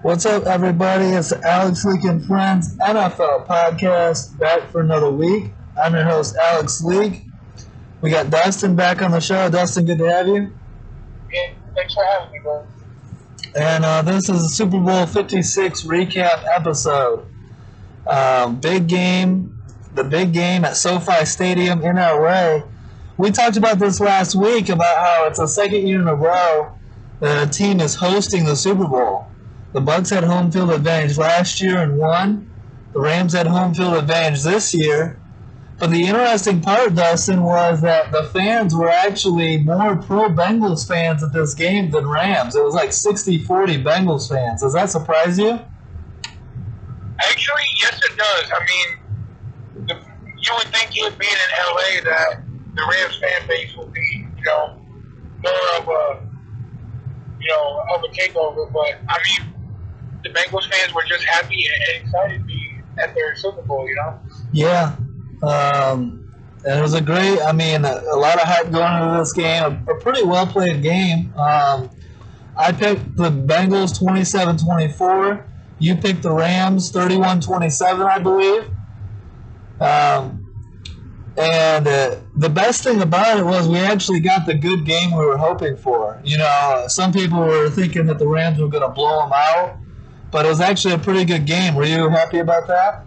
What's up, everybody? It's Alex Leak and Friends NFL podcast back for another week. I'm your host, Alex Leak. We got Dustin back on the show. Dustin, good to have you. Yeah, thanks for having me, bro. And this is a Super Bowl 56 recap episode. Big game, the big game at SoFi Stadium in LA. We talked about this last week about how it's the second year in a row that a team is hosting the Super Bowl. The Bucs had home field advantage last year and won. The Rams had home field advantage this year. But the interesting part, Dustin, was that the fans were actually more pro-Bengals fans at this game than Rams. It was like 60-40 Bengals fans. Does that surprise you? Actually, yes, it does. I mean, you would think it being in LA that the Rams fan base would be, more of a takeover. But I mean, the Bengals fans were just happy and excited to be at their Super Bowl. Yeah. And it was a lot of hype going into this game. A pretty well-played game. I picked the Bengals 27-24. You picked the Rams 31-27, I believe. And the best thing about it was we actually got the good game we were hoping for. Some people were thinking that the Rams were going to blow them out, but it was actually a pretty good game. Were you happy about that?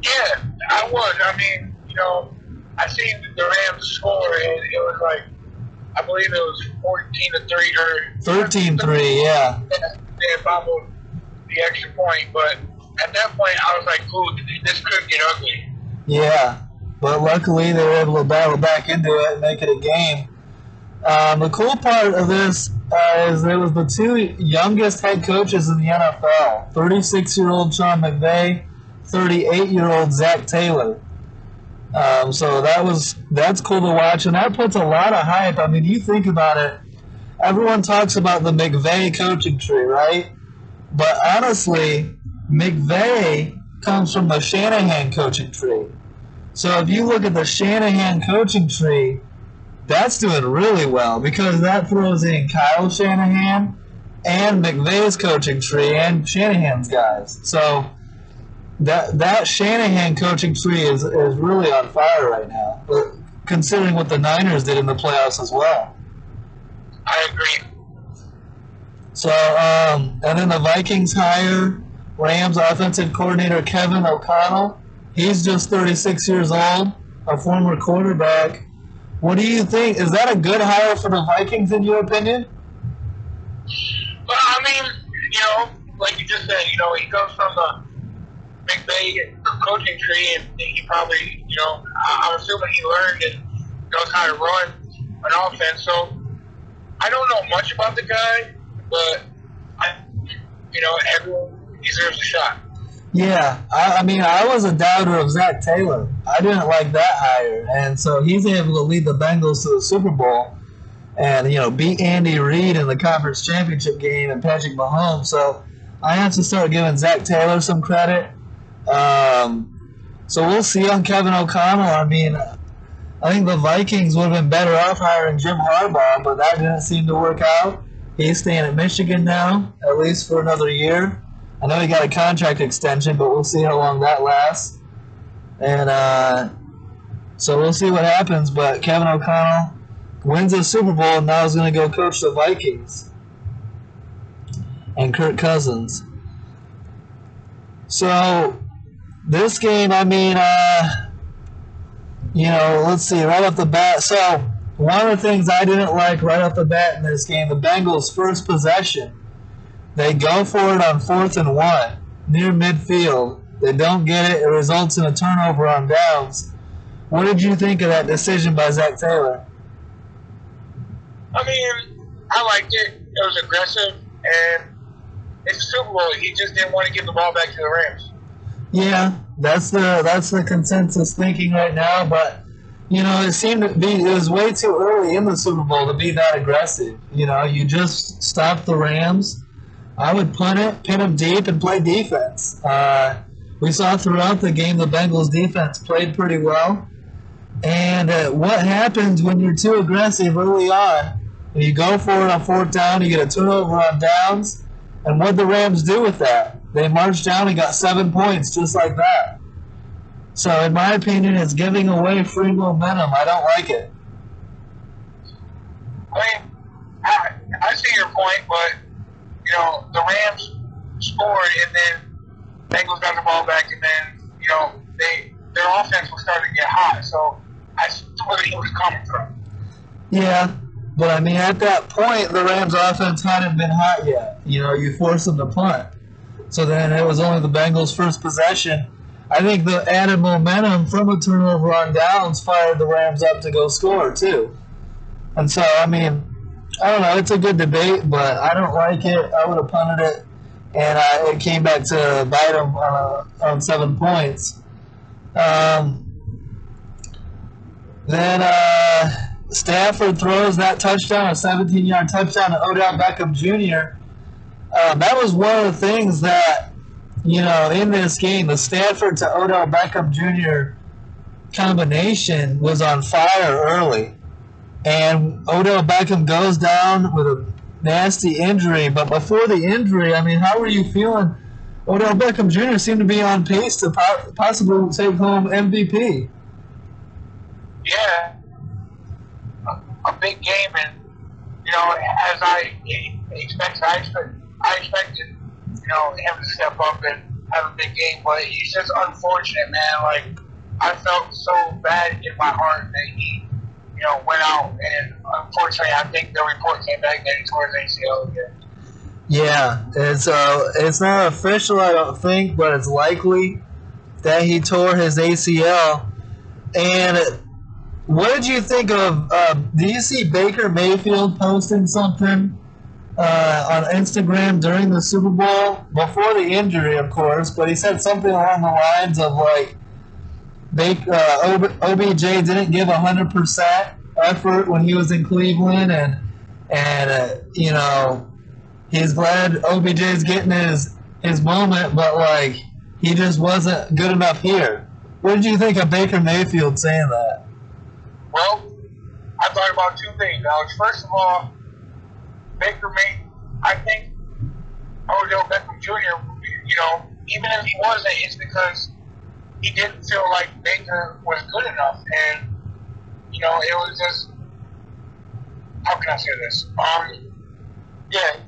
Yeah, I was. I mean, I seen the Rams score, and it was like, I believe it was 14-3 or 13-3, yeah. They followed the extra point, but at that point, I was like, "Ooh, this could get ugly." Yeah, but luckily they were able to battle back into it and make it a game. The cool part of this is it was the two youngest head coaches in the NFL: 36-year-old Sean McVay, 38-year-old Zach Taylor. So that's cool to watch, and that puts a lot of hype. I mean, you think about it, everyone talks about the McVay coaching tree, right? But honestly, McVay comes from the Shanahan coaching tree. So if you look at the Shanahan coaching tree, that's doing really well because that throws in Kyle Shanahan and McVay's coaching tree and Shanahan's guys. So that Shanahan coaching tree is really on fire right now, considering what the Niners did in the playoffs as well. I agree. So, and then the Vikings hire Rams offensive coordinator Kevin O'Connell. He's just 36 years old, a former quarterback. What do you think? Is that a good hire for the Vikings in your opinion? Well, I mean, like you just said, he comes from the McVay coaching tree, and he probably, I'm assuming he learned and knows how to run an offense. So I don't know much about the guy, but everyone deserves a shot. Yeah, I was a doubter of Zach Taylor. I didn't like that hire, and so he's able to lead the Bengals to the Super Bowl and, beat Andy Reid in the conference championship game and Patrick Mahomes. So I have to start giving Zach Taylor some credit. So we'll see on Kevin O'Connell. I mean, I think the Vikings would have been better off hiring Jim Harbaugh, but that didn't seem to work out. He's staying at Michigan now, at least for another year. I know he got a contract extension, but we'll see how long that lasts. And so we'll see what happens. But Kevin O'Connell wins the Super Bowl and now is going to go coach the Vikings and Kirk Cousins. So this game, I mean, let's see, right off the bat. So one of the things I didn't like right off the bat in this game, the Bengals' first possession, they go for it on 4th and 1 near midfield. They don't get it. It results in a turnover on downs. What did you think of that decision by Zach Taylor? I mean, I liked it. It was aggressive, and it's a Super Bowl. He just didn't want to give the ball back to the Rams. Yeah, that's the consensus thinking right now. But it seemed to be it was way too early in the Super Bowl to be that aggressive. You just stopped the Rams. I would punt it, pin them deep, and play defense. We saw throughout the game the Bengals defense played pretty well. And what happens when you're too aggressive early on? When you go for it on 4th down, you get a turnover on downs, And what the Rams do with that? They marched down and got 7 points just like that. So in my opinion, it's giving away free momentum. I don't like it. I mean, I see your point, but the Rams scored, and then Bengals got the ball back, and then their offense was starting to get hot. So I see where he was coming from. Yeah, but I mean, at that point, the Rams' offense hadn't been hot yet. You forced them to punt, so then it was only the Bengals' first possession. I think the added momentum from a turnover on downs fired the Rams up to go score too. And so, I mean, I don't know. It's a good debate, but I don't like it. I would have punted it, and it came back to bite them on 7 points. Then Stafford throws that touchdown, a 17-yard touchdown to Odell Beckham Jr. That was one of the things that, in this game, the Stafford to Odell Beckham Jr. combination was on fire early. And Odell Beckham goes down with a nasty injury. But before the injury, I mean, how were you feeling? Odell Beckham Jr. seemed to be on pace to possibly take home MVP. Yeah. A big game, and, as I expected, him to step up and have a big game. But it's just unfortunate, man. Like, I felt so bad in my heart that he went out, and unfortunately, I think the report came back that he tore his ACL again. Yeah, it's not official, I don't think, but it's likely that he tore his ACL. And what did you think of? Do you see Baker Mayfield posting something on Instagram during the Super Bowl before the injury, of course? But he said something along the lines of like, OBJ didn't give 100% effort when he was in Cleveland, and he's glad OBJ is getting his moment, but like he just wasn't good enough here. What did you think of Baker Mayfield saying that? Well, I thought about two things, Alex. First of all, I think Odell Beckham Jr., even if he wasn't, it's because he didn't feel like Baker was good enough. And, it was just, how can I say this?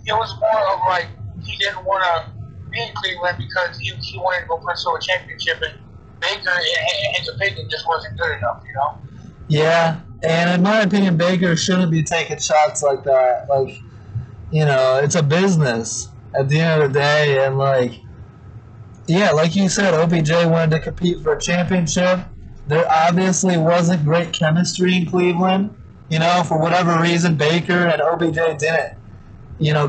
It was more of like he didn't want to be in Cleveland because he wanted to go pursue a championship, and Baker, in his opinion, just wasn't good enough, Yeah, and in my opinion, Baker shouldn't be taking shots like that. Like, it's a business at the end of the day, and like you said, OBJ wanted to compete for a championship. There obviously wasn't great chemistry in Cleveland. For whatever reason, Baker and OBJ didn't,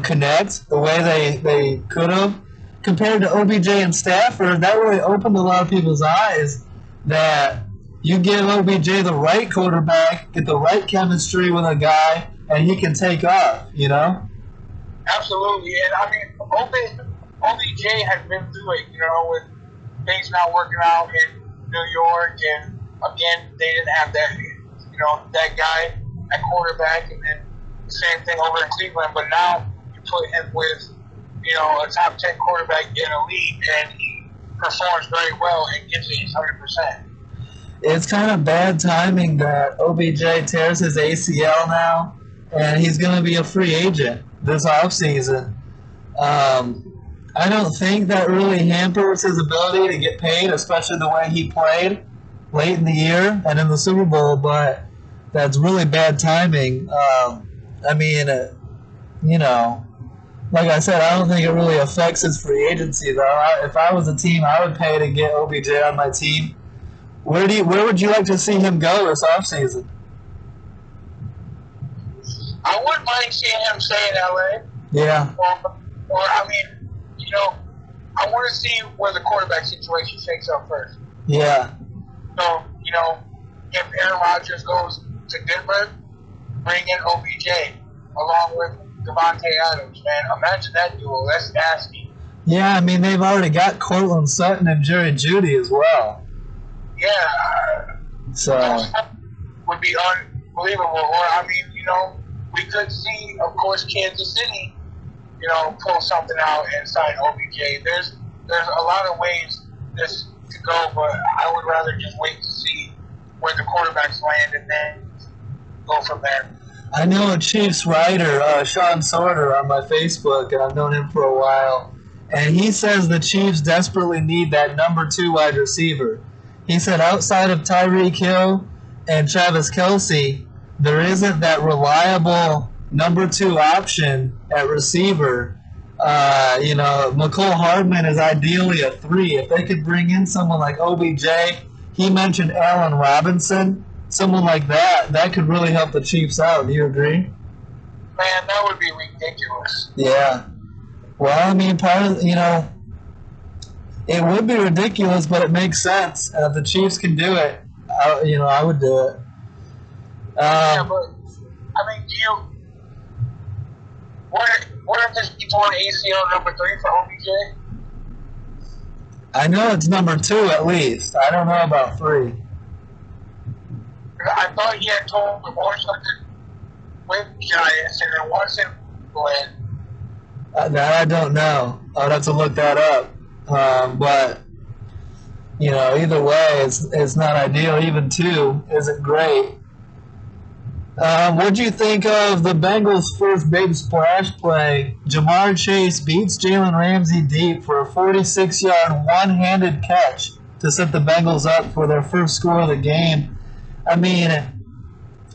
connect the way they could have. Compared to OBJ and Stafford, that really opened a lot of people's eyes that you give OBJ the right quarterback, get the right chemistry with a guy, and he can take off, Absolutely. And, I mean, OBJ has been through it, with things not working out in New York, and again, they didn't have that, that guy at quarterback, and then the same thing over in Cleveland. But now you put him with, a top 10 quarterback in the league, and he performs very well and gives it his 100%. It's kind of bad timing that OBJ tears his ACL now, and he's going to be a free agent this offseason. I don't think that really hampers his ability to get paid, especially the way he played late in the year and in the Super Bowl, but that's really bad timing. Like I said, I don't think it really affects his free agency, though. If I was a team, I would pay to get OBJ on my team. Where would you like to see him go this offseason? I wouldn't mind seeing him stay in LA. Yeah. Or I want to see where the quarterback situation shakes out first. Yeah. So, if Aaron Rodgers goes to Denver, bring in OBJ along with Devontae Adams, man. Imagine that duo. That's nasty. Yeah, I mean, they've already got Cortland Sutton and Jerry Jeudy as well. Yeah. So that would be unbelievable. Or, we could see, of course, Kansas City pull something out inside OBJ. There's a lot of ways this could go, but I would rather just wait to see where the quarterbacks land and then go from there. I know a Chiefs writer, Sean Sorter, on my Facebook, and I've known him for a while, and he says the Chiefs desperately need that number 2 wide receiver. He said outside of Tyreek Hill and Travis Kelce, there isn't that reliable number 2 option at receiver. McCole Hardman is ideally a 3. If they could bring in someone like OBJ, he mentioned Allen Robinson, someone like that could really help the Chiefs out. Do you agree? Man, that would be ridiculous. Yeah. Well, I mean, it would be ridiculous, but it makes sense. If the Chiefs can do it, I would do it. Yeah, but I mean, what if this torn ACL number 3 for OBJ? I know it's number 2 at least. I don't know about 3. I thought he had told the boys something with Giants, and it wasn't Glenn. That I don't know. I'd have to look that up. But either way, it's not ideal. Even 2 isn't great. What do you think of the Bengals' first big splash play? Jamar Chase beats Jalen Ramsey deep for a 46-yard one-handed catch to set the Bengals up for their first score of the game. I mean,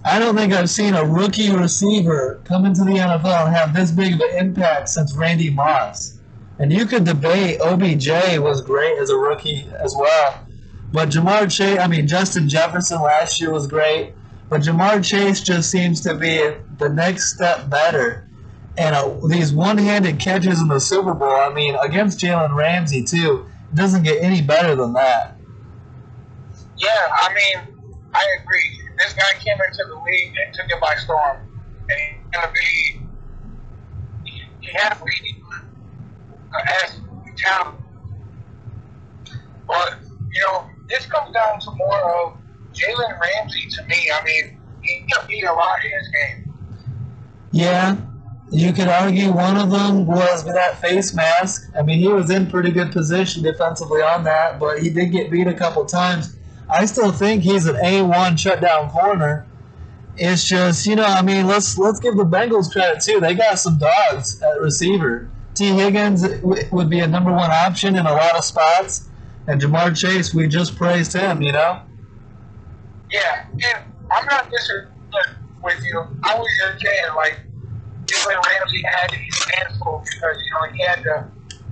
I don't think I've seen a rookie receiver come into the NFL and have this big of an impact since Randy Moss. And you could debate OBJ was great as a rookie as well. But Justin Jefferson last year was great. But Jamar Chase just seems to be the next step better. And these one-handed catches in the Super Bowl, against Jalen Ramsey too, it doesn't get any better than that. Yeah, I agree. This guy came into the league and took it by storm. And he's going to be – he had to be as talent. But, this comes down to more of Jalen Ramsey to me. He got beat a lot in his game. Yeah, you could argue one of them was that face mask. He was in pretty good position defensively on that, but he did get beat a couple times. I still think he's an A1 shutdown corner. It's just, let's give the Bengals credit too. They got some dogs at receiver. T. Higgins would be a number 1 option in a lot of spots, and Jamar Chase, we just praised him, Yeah, and I'm not disagreeing with you. I was just saying, Jalen Ramsey had his hands full because, he had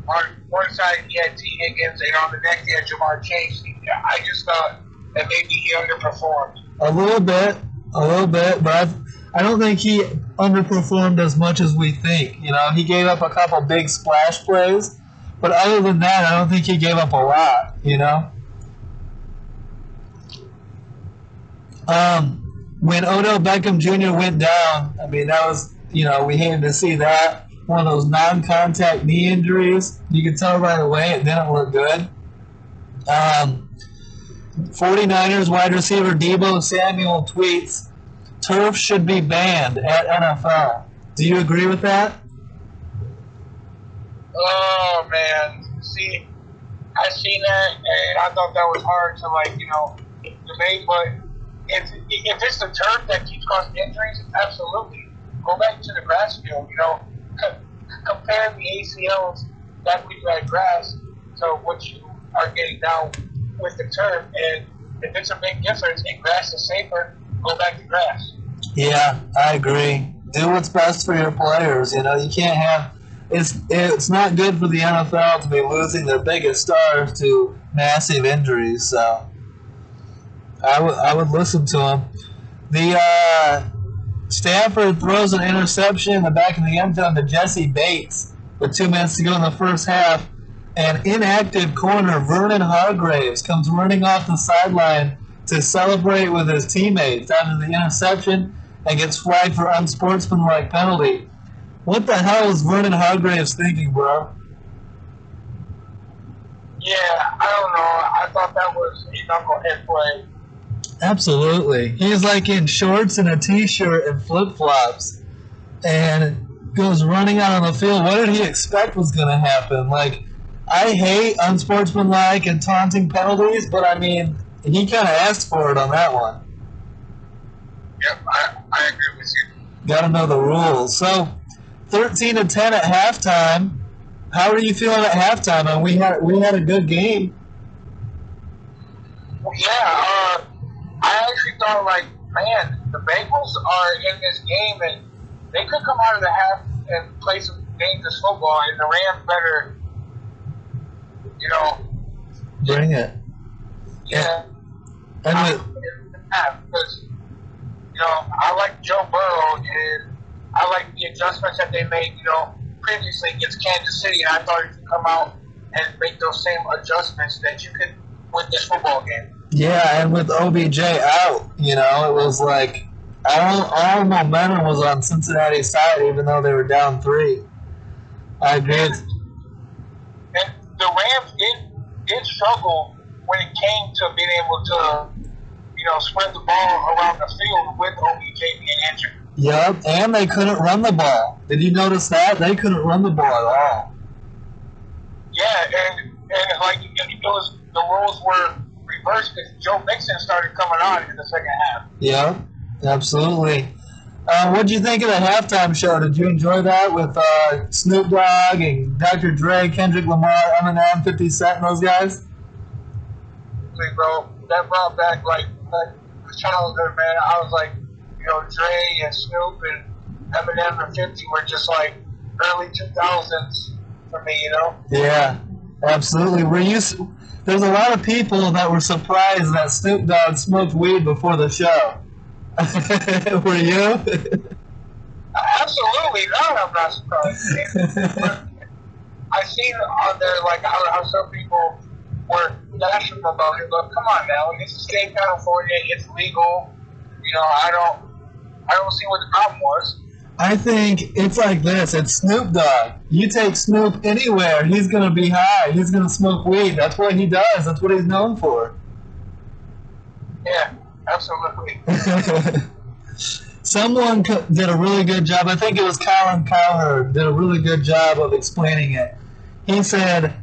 on one side he had T. Higgins, and on the next he had Jamar Chase. I just thought that maybe he underperformed. A little bit, but I don't think he underperformed as much as we think. He gave up a couple big splash plays, but other than that, I don't think he gave up a lot, When Odell Beckham Jr. went down, that was, we hated to see that. One of those non-contact knee injuries. You could tell right away it didn't look good. 49ers wide receiver Deebo Samuel tweets, turf should be banned at NFL. Do you agree with that? Oh, man. See, I seen that, and I thought that was hard to, debate, but if it's the turf that keeps causing injuries, absolutely. Go back to the grass field, compare the ACLs that we do at grass to what you are getting down with the turf, and if it's a big difference and grass is safer, go back to grass. Yeah, I agree. Do what's best for your players. You can't have it's not good for the NFL to be losing their biggest stars to massive injuries. So I would listen to him. The Stafford throws an interception in the back of the end zone to Jesse Bates with 2 minutes to go in the first half. And inactive corner Vernon Hargraves comes running off the sideline to celebrate with his teammates after the interception and gets flagged for unsportsmanlike penalty. What the hell is Vernon Hargraves thinking, bro? Yeah, I don't know. I thought that was a knucklehead play. Absolutely. He's in shorts and a t-shirt and flip-flops. And goes running out on the field. What did he expect was going to happen? Like, I hate unsportsmanlike and taunting penalties, but I mean, he kind of asked for it on that one. Yep, I agree with you. Got to know the rules. So, 13-10 at halftime. How are you feeling at halftime? And we had a good game. Yeah, I actually thought, like, man, the Bengals are in this game, and they could come out of the half and play some dangerous football, and the Rams better, bring it. Yeah. Because, I like Joe Burrow, and I like the adjustments that they made, previously against Kansas City, and I thought he could come out and make those same adjustments that you could win this football game. Yeah, and with OBJ out, it was like all momentum was on Cincinnati's side, even though they were down 3. I agree. And the Rams did struggle when it came to being able to, spread the ball around the field with OBJ being injured. Yep, and they couldn't run the ball. Did you notice that? They couldn't run the ball at all. Yeah, and like it was, the roles were reversed because Joe Mixon started coming on in the second half. Yeah, absolutely. What did you think of the halftime show? Did you enjoy that with Snoop Dogg and Dr. Dre, Kendrick Lamar, Eminem, 50 Cent, and those guys? Bro, that brought back like childhood, man. I was like, Dre and Snoop and Eminem and 50 were just like early 2000s for me, Yeah, absolutely. There's a lot of people that were surprised that Snoop Dogg smoked weed before the show. Were you? Absolutely not. I'm not surprised. I seen on there like how some people were dashing about it. But come on now, it's a state of California. It's legal. I don't see what the problem was. I think it's like this. It's Snoop Dogg. You take Snoop anywhere, he's going to be high. He's going to smoke weed. That's what he does. That's what he's known for. Yeah, absolutely. Someone did a really good job. I think it was Colin Cowherd did a really good job of explaining it. He said,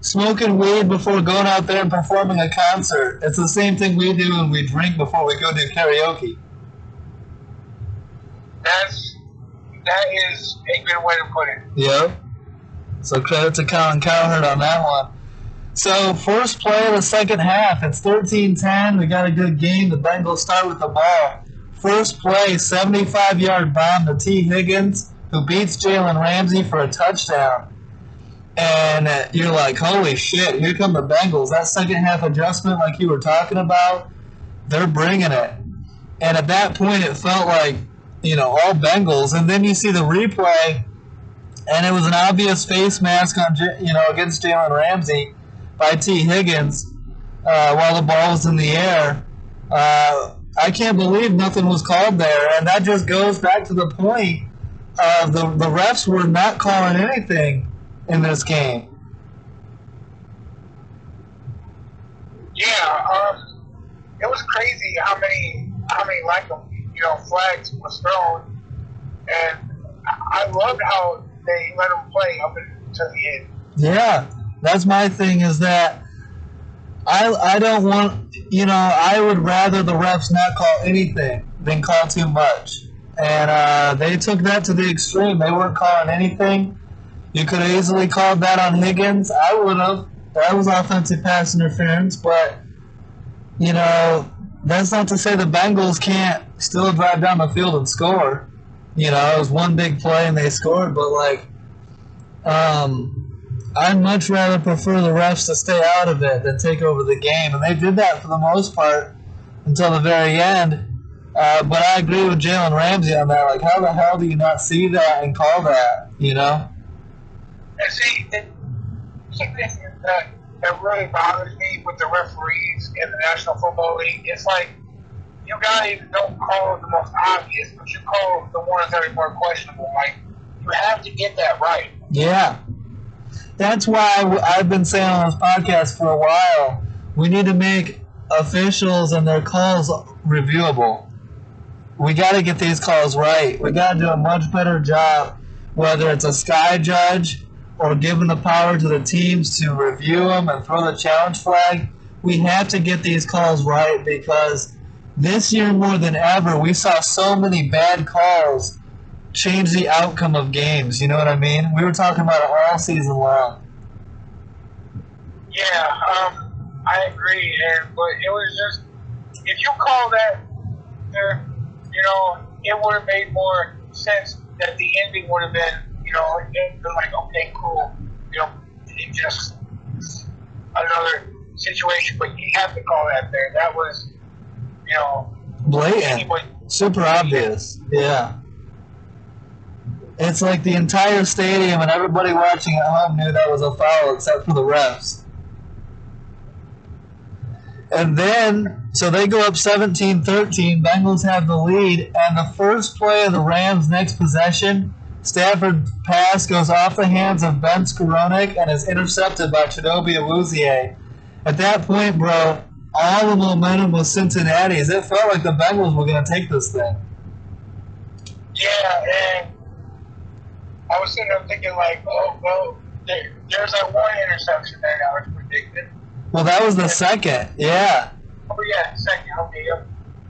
smoking weed before going out there and performing a concert, it's the same thing we do when we drink before we go do karaoke. That is a good way to put it. Yeah. So credit to Colin Cowherd on that one. So first play of the second half, it's 13-10. We got a good game. The Bengals start with the ball. First play, 75-yard bomb to T. Higgins, who beats Jalen Ramsey for a touchdown. And you're like, holy shit, here come the Bengals. That second half adjustment like you were talking about, they're bringing it. And at that point, it felt like, all Bengals. And then you see the replay, and it was an obvious face mask on, against Jalen Ramsey by T. Higgins while the ball was in the air. I can't believe nothing was called there. And that just goes back to the point of the refs were not calling anything in this game. Yeah, it was crazy how many like flags was thrown, and I loved how they let them play up until the end. Yeah, that's my thing. Is that I don't want I would rather the refs not call anything than call too much, and they took that to the extreme. They weren't calling anything. You could have easily called that on Higgins. I would have. That was offensive pass interference, but that's not to say the Bengals can't still drive down the field and score. It was one big play and they scored, but I'd much rather prefer the refs to stay out of it than take over the game, and they did that for the most part until the very end. But I agree with Jalen Ramsey on that. Like, how the hell do you not see that and call that? And see, significant that really bothers me with the referees in the National Football League. It's like, you guys don't call the most obvious, but you call the ones that are more questionable. Like, you have to get that right. Yeah. That's why I've been saying on this podcast for a while, we need to make officials and their calls reviewable. We got to get these calls right. We got to do a much better job whether it's a sky judge or giving the power to the teams to review them and throw the challenge flag. We have to get these calls right because this year more than ever, we saw so many bad calls change the outcome of games. You know what I mean? We were talking about it all season long. Yeah, I agree. But it was just, if you call that, it would have made more sense that the ending would have been, it'd been like, okay, cool. It just another situation, but you have to call that there. That was, blatant, super obvious. Yeah. It's like the entire stadium and everybody watching at home knew that was a foul except for the refs. And then, so they go up 17-13. Bengals have the lead. And the first play of the Rams' next possession, Stafford's pass goes off the hands of Ben Skowronek and is intercepted by Chidobe Awuzie. At that point, bro, all the momentum was Cincinnati's. It felt like the Bengals were going to take this thing. Yeah, and I was sitting there thinking, like, oh, well, there's that one interception that I was predicting. Well, that was the second, yeah. Oh, yeah, second. Okay,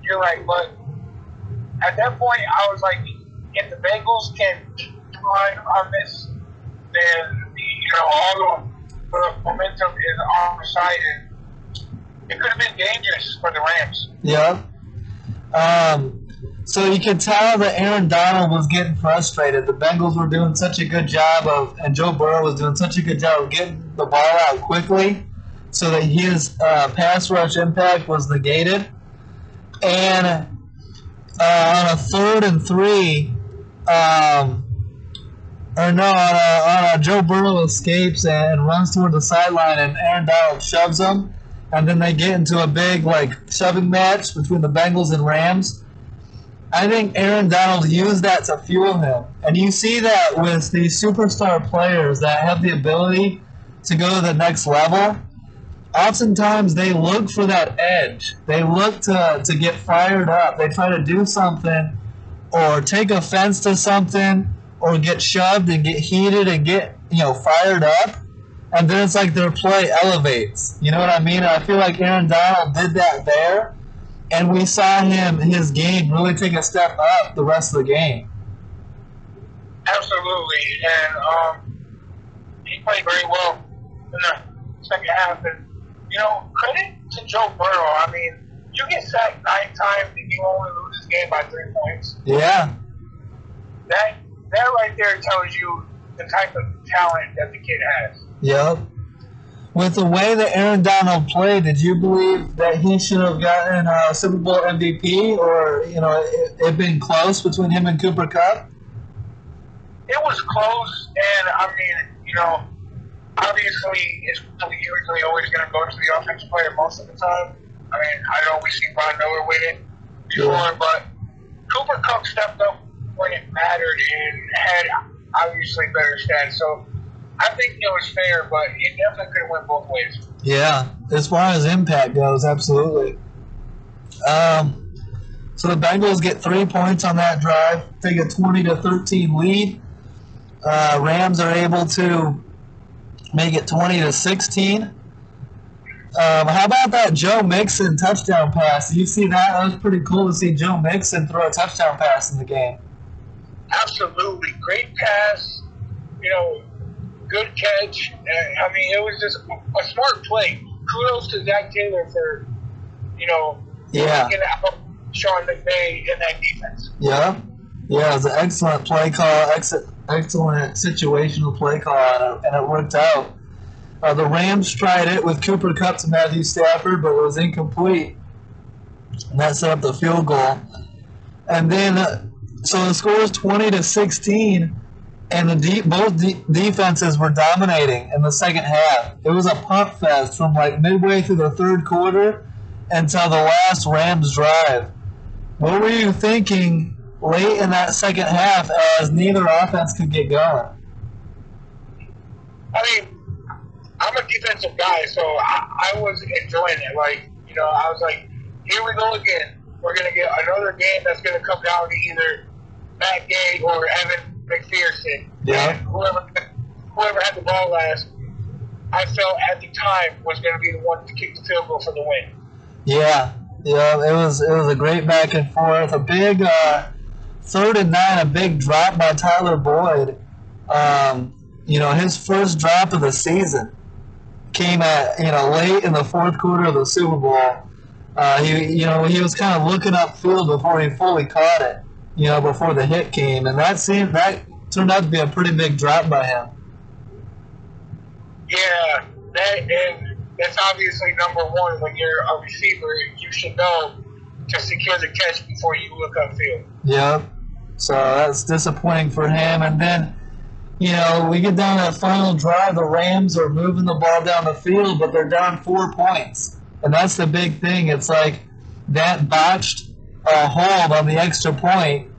you're right. But at that point, I was like, if the Bengals can run on this, then, all the momentum is on the side, and it could have been dangerous for the Rams. Yeah. So you could tell that Aaron Donald was getting frustrated. The Bengals were doing such a good job and Joe Burrow was doing such a good job of getting the ball out quickly so that his pass rush impact was negated. And on a 3rd and 3, on a Joe Burrow escapes and runs toward the sideline, and Aaron Donald shoves him, and then they get into a big shoving match between the Bengals and Rams. I think Aaron Donald used that to fuel him. And you see that with these superstar players that have the ability to go to the next level. Oftentimes they look for that edge. They look to get fired up. They try to do something or take offense to something or get shoved and get heated and get fired up. And then it's like their play elevates. You know what I mean? And I feel like Aaron Donald did that there. And we saw his game really take a step up the rest of the game. Absolutely. And he played very well in the second half. And, credit to Joe Burrow. I mean, you get sacked 9 times and you only lose this game by 3 points. Yeah. That right there tells you the type of talent that the kid has. Yep. With the way that Aaron Donald played, did you believe that he should have gotten a Super Bowl MVP, or it been close between him and Cooper Kupp? It was close, and I mean, obviously it's usually always going to go to the offensive player most of the time. I mean, I know we see Von Miller win it before, but Cooper Kupp stepped up when it mattered and had obviously better stats. So I think it was fair, but it definitely could have went both ways. Yeah, as far as impact goes, absolutely. So the Bengals get 3 points on that drive, take a 20-13 lead. Rams are able to make it 20-16. How about that Joe Mixon touchdown pass? Did you see that? That was pretty cool to see Joe Mixon throw a touchdown pass in the game. Absolutely. Great pass. Good catch. I mean, it was just a smart play. Kudos to Zach Taylor for, taking out Sean McVay in that defense. Yeah. Yeah, it was an excellent play call, excellent situational play call, and it worked out. The Rams tried it with Cooper Kupp to Matthew Stafford, but it was incomplete. And that set up the field goal. And then, so the score is 20-16. And both defenses were dominating in the second half. It was a punt fest from midway through the third quarter until the last Rams drive. What were you thinking late in that second half as neither offense could get going? I mean, I'm a defensive guy, so I was enjoying it. I was like, here we go again. We're going to get another game that's going to come down to either Matt Gay or Evan McPherson, Yeah. and whoever had the ball last, I felt at the time was going to be the one to kick the field goal for the win. Yeah, it was a great back and forth. A big 3rd and 9, a big drop by Tyler Boyd. His first drop of the season came at late in the 4th quarter of the Super Bowl. He was kind of looking upfield before he fully caught it. Before the hit came, and that turned out to be a pretty big drop by him. Yeah, that's obviously number one. When you're a receiver, you should know to secure the catch before you look upfield. Yep. So that's disappointing for him. And then, we get down that final drive. The Rams are moving the ball down the field, but they're down 4 points. And that's the big thing. It's like that botched hold on the extra point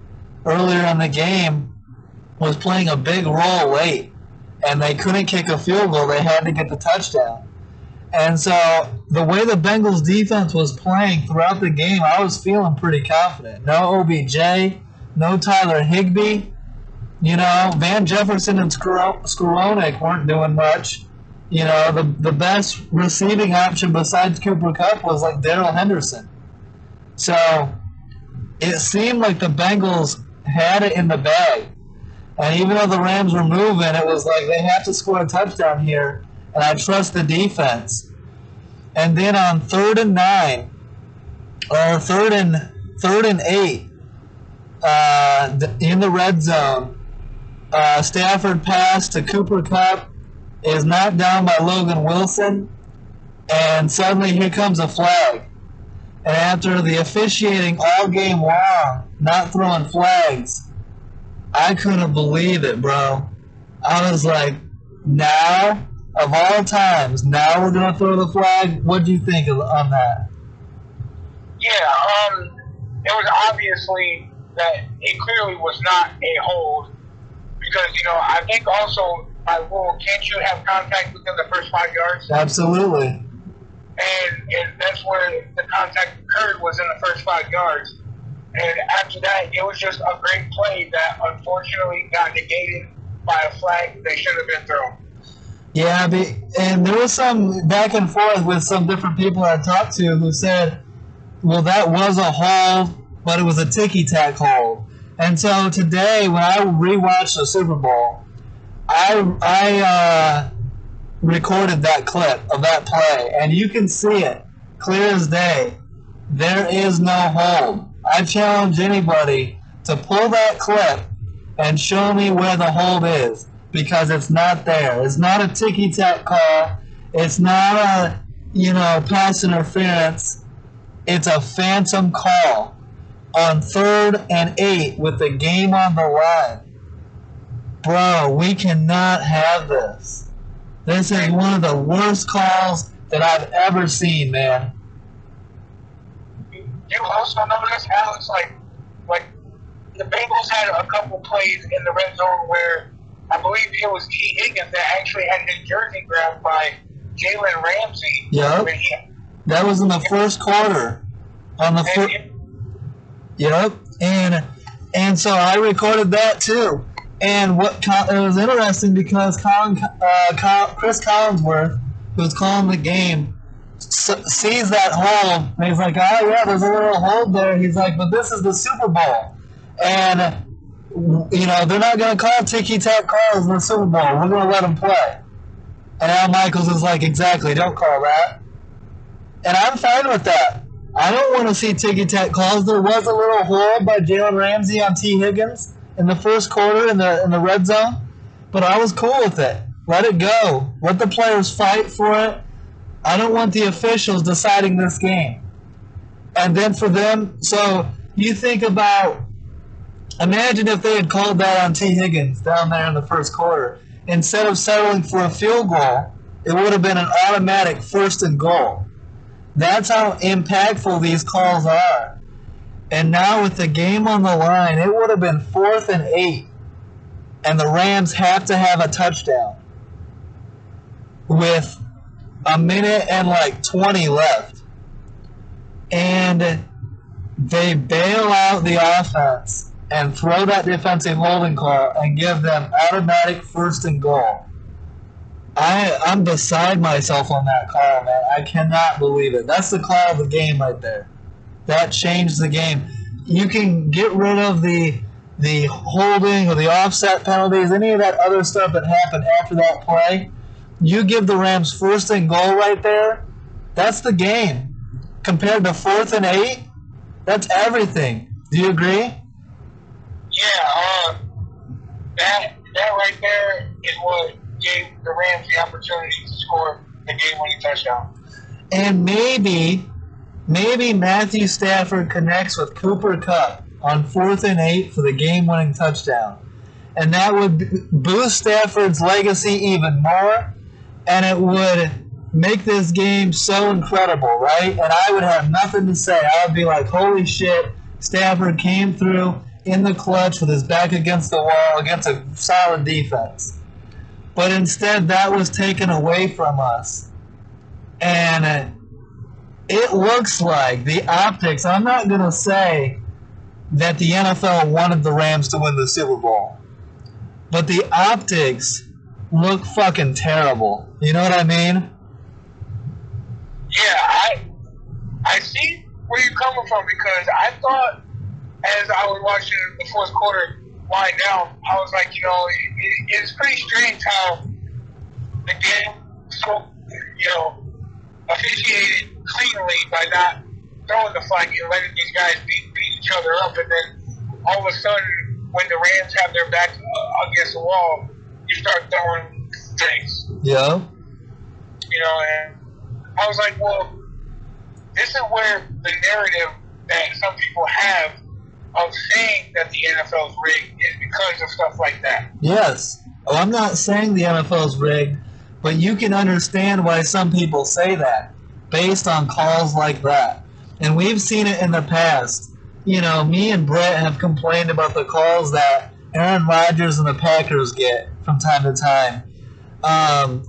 earlier in the game was playing a big role late. And they couldn't kick a field goal. They had to get the touchdown. And so the way the Bengals defense was playing throughout the game, I was feeling pretty confident. No OBJ, no Tyler Higbee. Van Jefferson and Skowronek weren't doing much. The best receiving option besides Cooper Kupp was like Darrell Henderson. So it seemed like the Bengals had it in the bag. And even though the Rams were moving, it was like they have to score a touchdown here, and I trust the defense. And then on 3rd and 9, or 3rd and 8, in the red zone, Stafford pass to Cooper Kupp is knocked down by Logan Wilson, and suddenly here comes a flag. And after the officiating all game long, not throwing flags, I couldn't believe it, bro. I was like, now, of all times, now we're going to throw the flag? What do you think on that? Yeah, it was obviously that it clearly was not a hold because, I think also by rule, can't you have contact within the first 5 yards? Absolutely. And that's where the contact occurred, was in the first 5 yards. And after that, it was just a great play that unfortunately got negated by a flag they should have been thrown. Yeah, and there was some back and forth with some different people I talked to who said, well, that was a hold, but it was a ticky-tack hold. And so today, when I rewatched the Super Bowl, I recorded that clip of that play, and you can see it clear as day. There is no hold. I challenge anybody to pull that clip and show me where the hold is, because it's not there. It's not a ticky-tack call. It's not a, pass interference. It's a phantom call on 3rd and 8 with the game on the line. Bro, we cannot have this. This is one of the worst calls that I've ever seen, man. You also notice, Alex, like the Bengals had a couple plays in the red zone where I believe it was T. Higgins that actually had his jersey grabbed by Jalen Ramsey. Yep. That was in the first quarter. Yep. And so I recorded that too. And it was interesting because Chris Collinsworth, who's calling the game, sees that hold, and he's like, oh, yeah, there's a little hold there. He's like, but this is the Super Bowl. And, they're not going to call ticky-tack calls in the Super Bowl. We're going to let them play. And Al Michaels is like, exactly, don't call that. And I'm fine with that. I don't want to see ticky-tack calls. There was a little hold by Jalen Ramsey on T. Higgins in the first quarter in the red zone, but I was cool with it. Let it go. Let the players fight for it. I don't want the officials deciding this game. And then for them, so you think about, imagine if they had called that on T. Higgins down there in the first quarter. Instead of settling for a field goal, it would have been an automatic 1st and goal. That's how impactful these calls are. And now with the game on the line, it would have been 4th and 8. And the Rams have to have a touchdown with a minute and 20 left. And they bail out the offense and throw that defensive holding call and give them automatic 1st and goal. I'm beside myself on that call, man. I cannot believe it. That's the call of the game right there. That changed the game. You can get rid of the holding or the offset penalties, any of that other stuff that happened after that play. You give the Rams 1st and goal right there, that's the game. Compared to 4th and 8, that's everything. Do you agree? Yeah, that right there is what gave the Rams the opportunity to score the game-winning touchdown. And maybe Matthew Stafford connects with Cooper Kupp on 4th and 8 for the game-winning touchdown. And that would boost Stafford's legacy even more, and it would make this game so incredible, right? And I would have nothing to say. I would be like, holy shit, Stafford came through in the clutch with his back against the wall against a solid defense. But instead, that was taken away from us. And it looks like the optics, I'm not going to say that the NFL wanted the Rams to win the Super Bowl, but the optics look fucking terrible. You know what I mean? Yeah, I see where you're coming from, because I thought, as I was watching the 4th quarter wind down, I was like, it's pretty strange how the game so, officiated cleanly by not throwing the flag and letting these guys beat each other up, and then all of a sudden, when the Rams have their back against the wall, you start throwing things. Yeah. And I was like, well, this is where the narrative that some people have of saying that the NFL is rigged is because of stuff like that. Yes. Oh, I'm not saying the NFL is rigged, but you can understand why some people say that based on calls like that. And we've seen it in the past. Me and Brett have complained about the calls that Aaron Rodgers and the Packers get from time to time.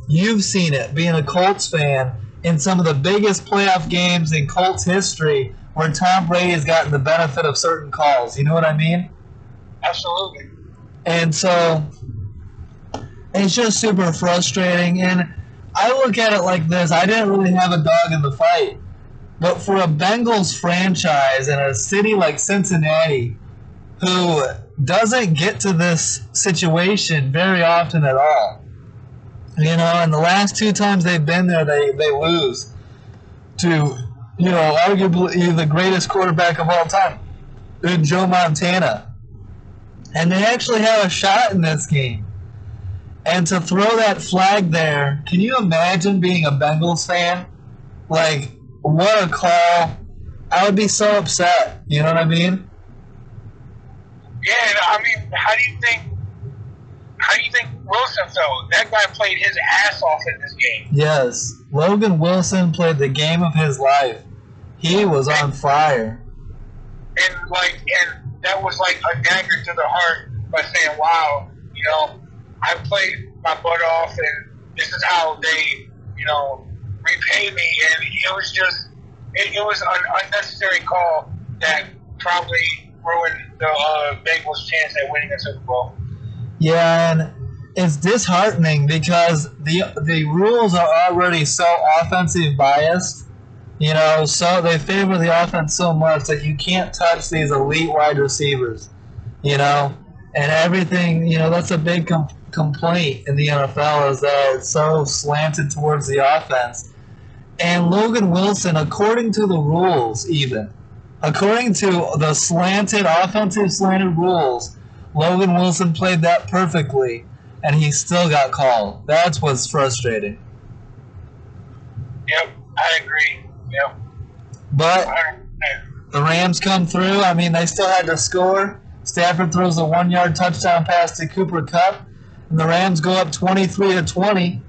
You've seen it, being a Colts fan, in some of the biggest playoff games in Colts history where Tom Brady has gotten the benefit of certain calls. You know what I mean? Absolutely. And so it's just super frustrating. And I look at it like this. I didn't really have a dog in the fight. But for a Bengals franchise in a city like Cincinnati, who doesn't get to this situation very often at all, and the last 2 times they've been there, they lose to, arguably the greatest quarterback of all time, Joe Montana. And they actually have a shot in this game. And to throw that flag there, can you imagine being a Bengals fan? Like, what a call. I would be so upset. You know what I mean? Yeah, I mean, how do you think Wilson felt? That guy played his ass off in this game. Yes. Logan Wilson played the game of his life. He was on fire. And that was like a dagger to the heart by saying, wow, I played my butt off, and this is how they, repay me. And it was just, it was an unnecessary call that probably ruined the Bengals' chance at winning the Super Bowl. Yeah, and it's disheartening because the rules are already so offensive biased, so they favor the offense so much that you can't touch these elite wide receivers, and everything, that's a big complaint in the NFL is that it's so slanted towards the offense. And Logan Wilson, according to the rules according to the offensive slanted rules, Logan Wilson played that perfectly, and he still got called. That's what's frustrating. Yep, I agree. Yep. But the Rams come through. I mean, they still had to score. Stafford throws a 1-yard touchdown pass to Cooper Kupp, and the Rams go up 23-20.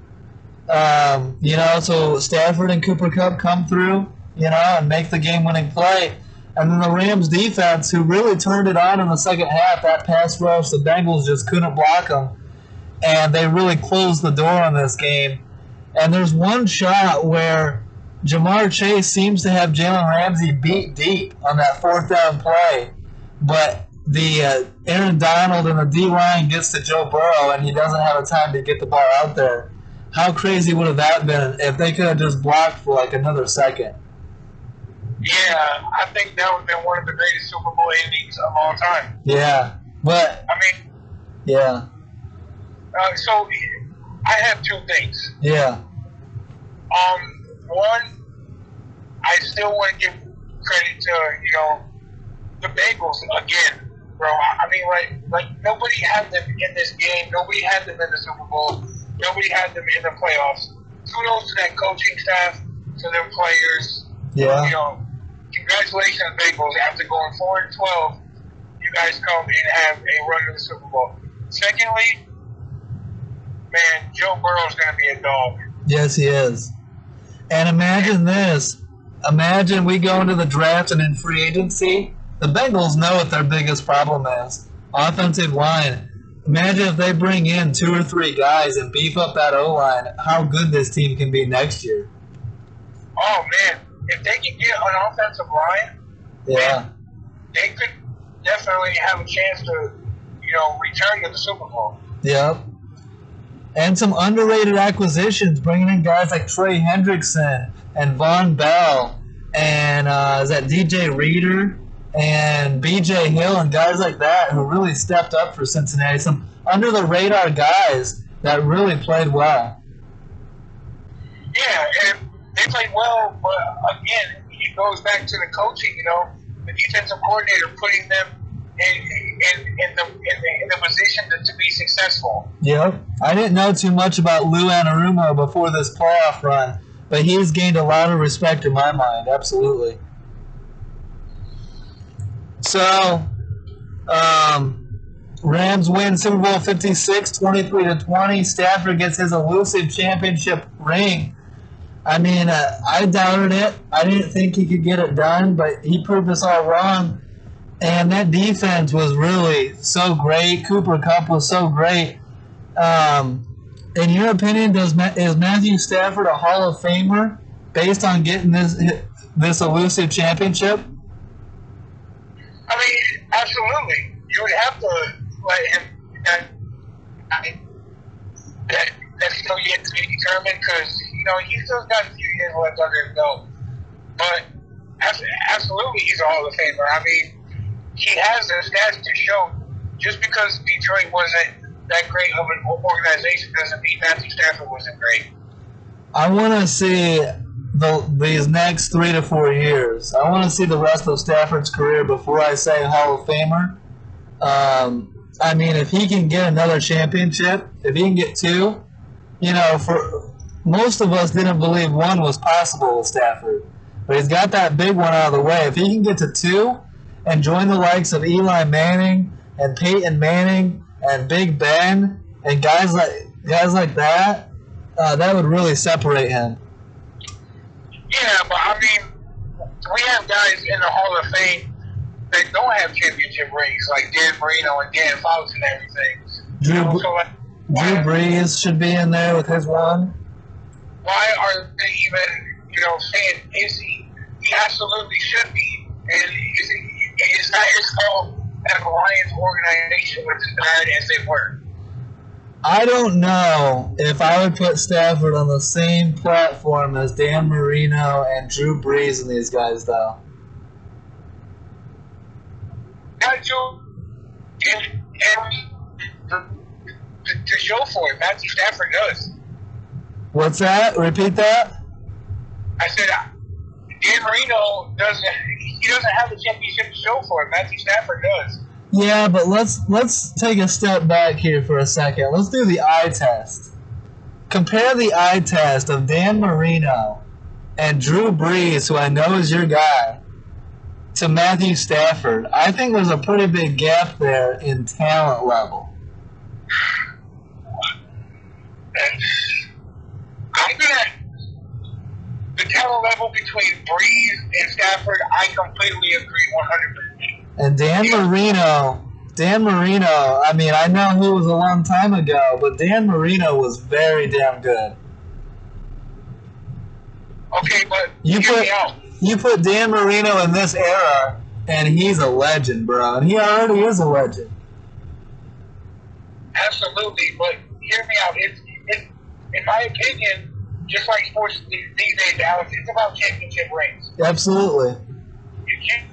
So Stafford and Cooper Kupp come through, and make the game-winning play. And then the Rams defense, who really turned it on in the second half, that pass rush, the Bengals just couldn't block them. And they really closed the door on this game. And there's one shot where Jamar Chase seems to have Jalen Ramsey beat deep on that 4th down play. But Aaron Donald and the D line gets to Joe Burrow and he doesn't have a time to get the ball out there. How crazy would have that been if they could have just blocked for like another second? Yeah, I think that would have been one of the greatest Super Bowl endings of all time. Yeah, but I mean, yeah. So I have two things. Yeah. One, I still want to give credit to the Bengals again, bro. I mean, like nobody had them in this game. Nobody had them in the Super Bowl. Nobody had them in the playoffs. Kudos to that coaching staff, to their players. Yeah. Congratulations, Bengals. After going 4-12, you guys come and have a run to the Super Bowl. Secondly, man, Joe Burrow's going to be a dog. Yes, he is. And imagine this. Imagine we go into the draft and in free agency, the Bengals know what their biggest problem is. Offensive line. Imagine if they bring in 2 or 3 guys and beef up that O-line, how good this team can be next year. Oh, man. If they can get an offensive line, man, they could definitely have a chance to, return to the Super Bowl. Yep. And some underrated acquisitions, bringing in guys like Trey Hendrickson and Von Bell and is that DJ Reader and BJ Hill and guys like that who really stepped up for Cincinnati. Some under-the-radar guys that really played well. Yeah, and they played well, but again, it goes back to the coaching, the defensive coordinator putting them in the position to be successful. Yep. I didn't know too much about Lou Anarumo before this playoff run, but he's gained a lot of respect in my mind, absolutely. So, Rams win Super Bowl 56, 23-20. Stafford gets his elusive championship ring. I mean, I doubted it. I didn't think he could get it done, but he proved us all wrong. And that defense was really so great. Cooper Kupp was so great. In your opinion, is Matthew Stafford a Hall of Famer based on getting this elusive championship? I mean, absolutely. You would have to let him. That's still yet to be determined because he's still got a few years left under his belt. But absolutely, he's a Hall of Famer. I mean, he has the stats to show. Just because Detroit wasn't that great of an organization doesn't mean Matthew Stafford wasn't great. I want to see these next 3 to 4 years. I want to see the rest of Stafford's career before I say Hall of Famer. I mean, if he can get another championship, if he can get 2, for most of us didn't believe 1 was possible with Stafford. But he's got that big one out of the way. If he can get to 2 and join the likes of Eli Manning and Peyton Manning and Big Ben and guys like that, that would really separate him. Yeah, but I mean, we have guys in the Hall of Fame that don't have championship rings, like Dan Marino and Dan Fouts and everything. Drew Brees should be in there with his one. Why are they even, saying he absolutely should be, and it's not his fault that the Lions organization was as bad as they were. I don't know if I would put Stafford on the same platform as Dan Marino and Drew Brees and these guys, though. Not Joe, and to show for it, Matthew Stafford does. What's that? Repeat that? I said Dan Marino doesn't have the championship to show for it. Matthew Stafford does. Yeah, but let's take a step back here for a second. Let's do the eye test. Compare the eye test of Dan Marino and Drew Brees, who I know is your guy, to Matthew Stafford. I think there's a pretty big gap there in talent level. The talent level between Brees and Stafford, I completely agree 100%. And Dan Marino, I mean, I know he was a long time ago, but Dan Marino was very damn good. Okay, but you put Dan Marino in this era, and he's a legend, bro. And he already is a legend. Absolutely, but hear me out. It's in my opinion, just like sports these days, Alex, it's about championship rings. Absolutely. You can't.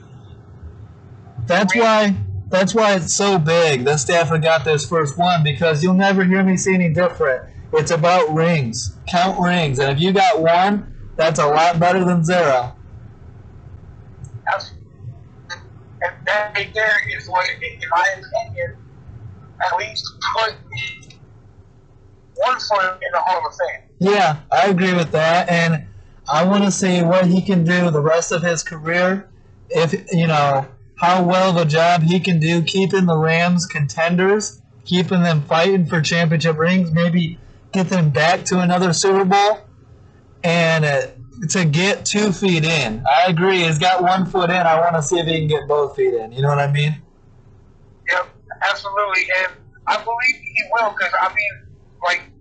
That's why it's so big that Stafford got this first one, because you'll never hear me say any different. It's about rings. Count rings. And if you got one, that's a lot better than zero. And that right there is what, in my opinion, at least put one foot in the Hall of Fame. Yeah, I agree with that. And I want to see what he can do the rest of his career. If, how well of a job he can do keeping the Rams contenders, keeping them fighting for championship rings, maybe get them back to another Super Bowl, and to get 2 feet in. I agree. He's got 1 foot in. I want to see if he can get both feet in. You know what I mean? Yep, absolutely. And I believe he will, because,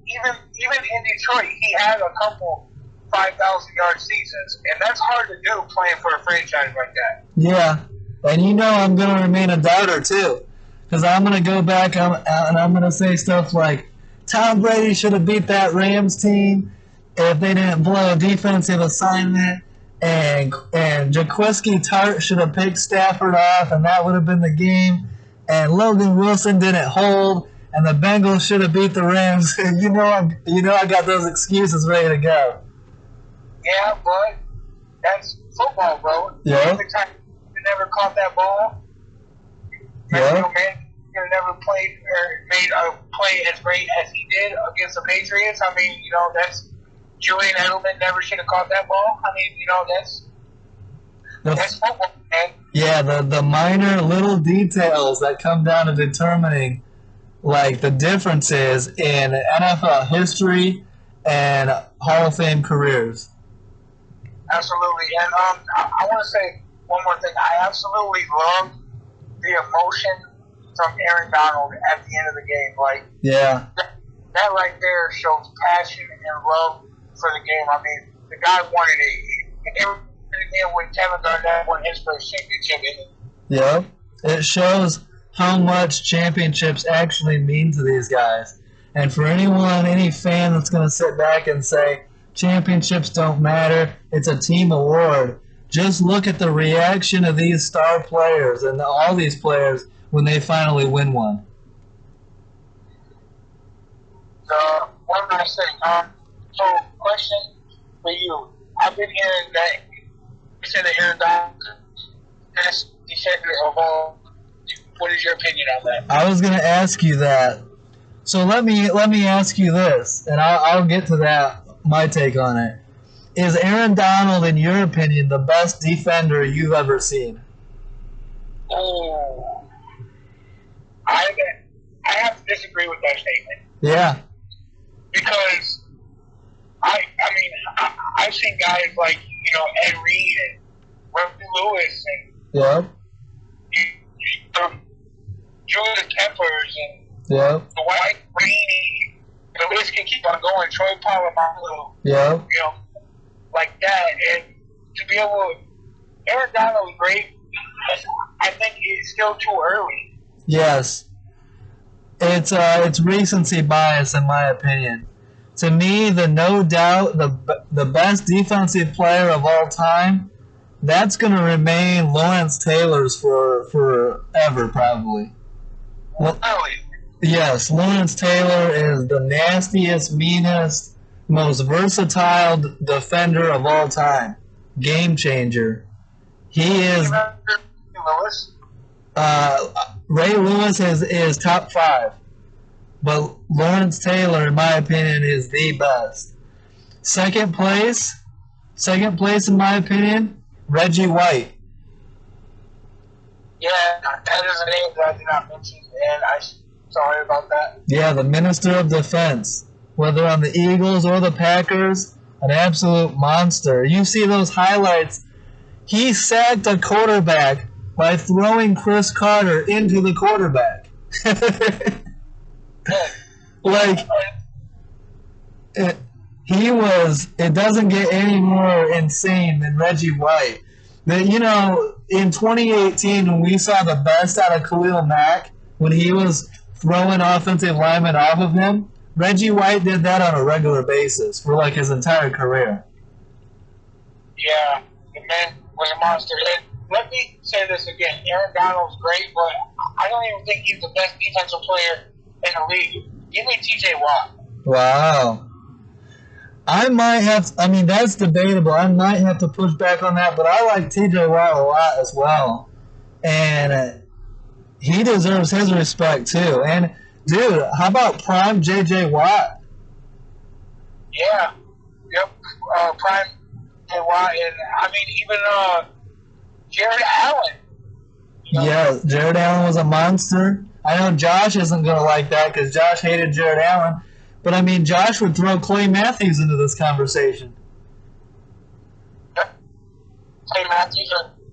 even in Detroit, he had a couple 5,000-yard seasons, and that's hard to do playing for a franchise like that. Yeah. And I'm going to remain a doubter, too. Because I'm going to go back and I'm going to say stuff like, Tom Brady should have beat that Rams team if they didn't blow a defensive assignment. And Jaquiski Tart should have picked Stafford off, and that would have been the game. And Logan Wilson didn't hold, and the Bengals should have beat the Rams. I got those excuses ready to go. Yeah, but that's football, bro. Yeah. Never caught that ball. Yeah. Man never played or made a play as great as he did against the Patriots. That's Julian Edelman never should have caught that ball. That's football, man. Yeah, the minor little details that come down to determining the differences in NFL history and Hall of Fame careers. Absolutely, and I want to say one more thing. I absolutely love the emotion from Aaron Donald at the end of the game. Yeah. That right there shows passion and love for the game. The guy wanted it. Again, when Kevin Garnett won his first championship. Yeah. It shows how much championships actually mean to these guys. And for any fan that's going to sit back and say, championships don't matter, it's a team award, just look at the reaction of these star players and all these players when they finally win one. One last thing. So, question for you. I've been hearing that you said that Aaron Donald is the defender of all. What is your opinion on that? I was going to ask you that. So let me ask you this, and I'll get to that, my take on it. Is Aaron Donald, in your opinion, the best defender you've ever seen? Oh, I have to disagree with that statement. Yeah. Because I've seen guys like Ed Reed and Wesley Lewis and Julius Peppers and Dwight Rainey. The list can keep on going. Troy Polamalu. Yeah. Like that, and to be able, Aaron Donald was great. I think it's still too early. Yes, it's recency bias in my opinion. To me, no doubt the best defensive player of all time, that's going to remain Lawrence Taylor's for forever probably. Really? Yes, Lawrence Taylor is the nastiest, meanest, most versatile defender of all time. Game changer. He is. Lewis? Ray Lewis is top 5. But Lawrence Taylor, in my opinion, is the best. Second place, in my opinion, Reggie White. Yeah, that is a name that I did not mention, and I'm sorry about that. Yeah, the Minister of Defense. Whether on the Eagles or the Packers, an absolute monster. You see those highlights. He sacked a quarterback by throwing Chris Carter into the quarterback. It doesn't get any more insane than Reggie White. That, in 2018, when we saw the best out of Khalil Mack, when he was throwing offensive linemen off of him, Reggie White did that on a regular basis for like his entire career. Yeah, the man was a monster. And let me say this again: Aaron Donald's great, but I don't even think he's the best defensive player in the league. Give me T.J. Watt. Wow. I might have. I mean, that's debatable. I might have to push back on that, but I like T.J. Watt a lot as well, and he deserves his respect too. And dude, how about prime J.J. Watt? Yeah, yep, prime J.J. Watt, and I mean even Jared Allen. Yeah, Jared Allen was a monster. I know Josh isn't going to like that because Josh hated Jared Allen. But, I mean, Josh would throw Clay Matthews into this conversation. Yep. Clay Matthews.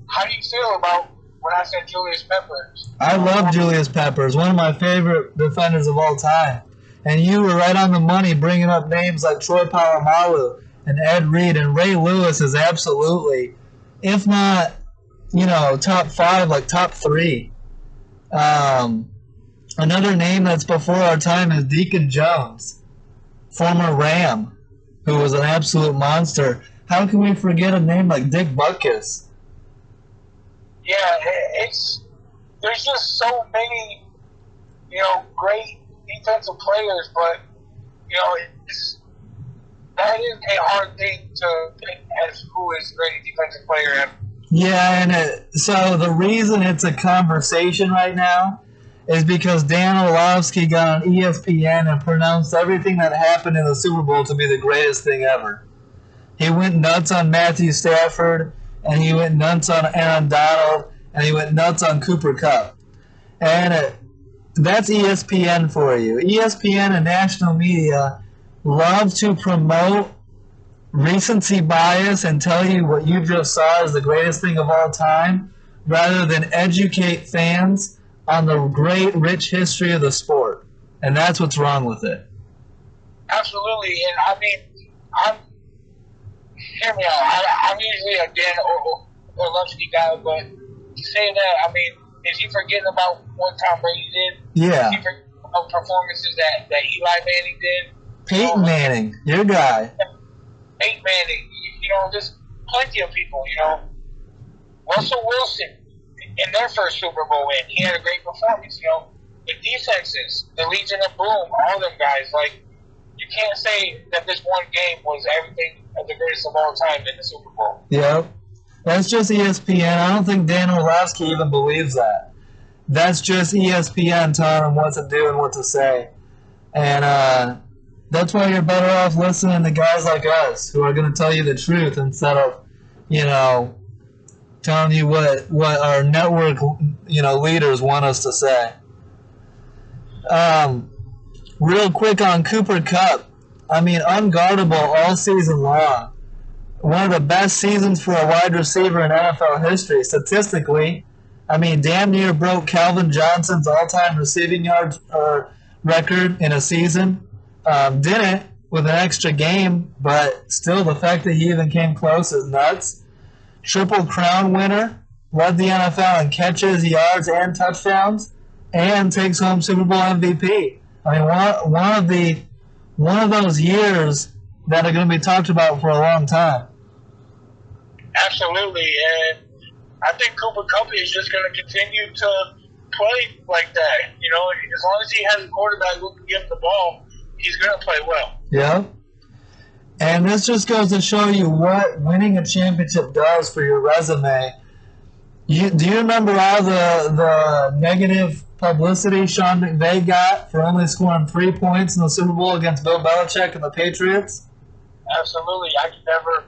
How do you feel about when I said Julius Peppers? I love Julius Peppers, one of my favorite defenders of all time. And you were right on the money bringing up names like Troy Polamalu and Ed Reed. And Ray Lewis is absolutely, if not, top 5, like top 3. Another name that's before our time is Deacon Jones, former Ram, who was an absolute monster. How can we forget a name like Dick Butkus? Yeah, there's just so many, great defensive players, but that is a hard thing to pick as who is a great defensive player ever. Yeah, and so the reason it's a conversation right now is because Dan Orlovsky got on ESPN and pronounced everything that happened in the Super Bowl to be the greatest thing ever. He went nuts on Matthew Stafford, and he went nuts on Aaron Donald, and he went nuts on Cooper Kupp. And that's ESPN for you. ESPN and national media love to promote recency bias and tell you what you just saw is the greatest thing of all time, rather than educate fans on the great, rich history of the sport. And that's what's wrong with it. Absolutely. And I mean, hear me out. I'm usually a Dan Orlovsky guy, but to say that, I mean, is he forgetting about what Tom Brady did? Yeah. Is he forgetting about performances that Eli Manning did? Peyton Manning, your guy. Peyton Manning, there's plenty of people, Russell Wilson, in their first Super Bowl win, he had a great performance, The defenses, the Legion of Boom, all them guys, like, you can't say that this one game was everything of the greatest of all time in the Super Bowl. Yep. That's just ESPN. I don't think Dan Orlovsky even believes that. That's just ESPN telling him what to do and what to say. And that's why you're better off listening to guys like us who are going to tell you the truth instead of, telling you what our network, leaders want us to say. Real quick on Cooper Kupp. I mean, unguardable all season long. One of the best seasons for a wide receiver in NFL history, statistically. I mean, damn near broke Calvin Johnson's all-time receiving yards record in a season. Didn't with an extra game, but still the fact that he even came close is nuts. Triple Crown winner, led the NFL in catches, yards, and touchdowns, and takes home Super Bowl MVP. I mean, one of those years that are going to be talked about for a long time. Absolutely, and I think Cooper Kupp is just going to continue to play like that. As long as he has a quarterback who can give the ball, he's going to play well. Yeah. And this just goes to show you what winning a championship does for your resume. Do you remember all the negative publicity Sean McVay got for only scoring 3 points in the Super Bowl against Bill Belichick and the Patriots? Absolutely. I can never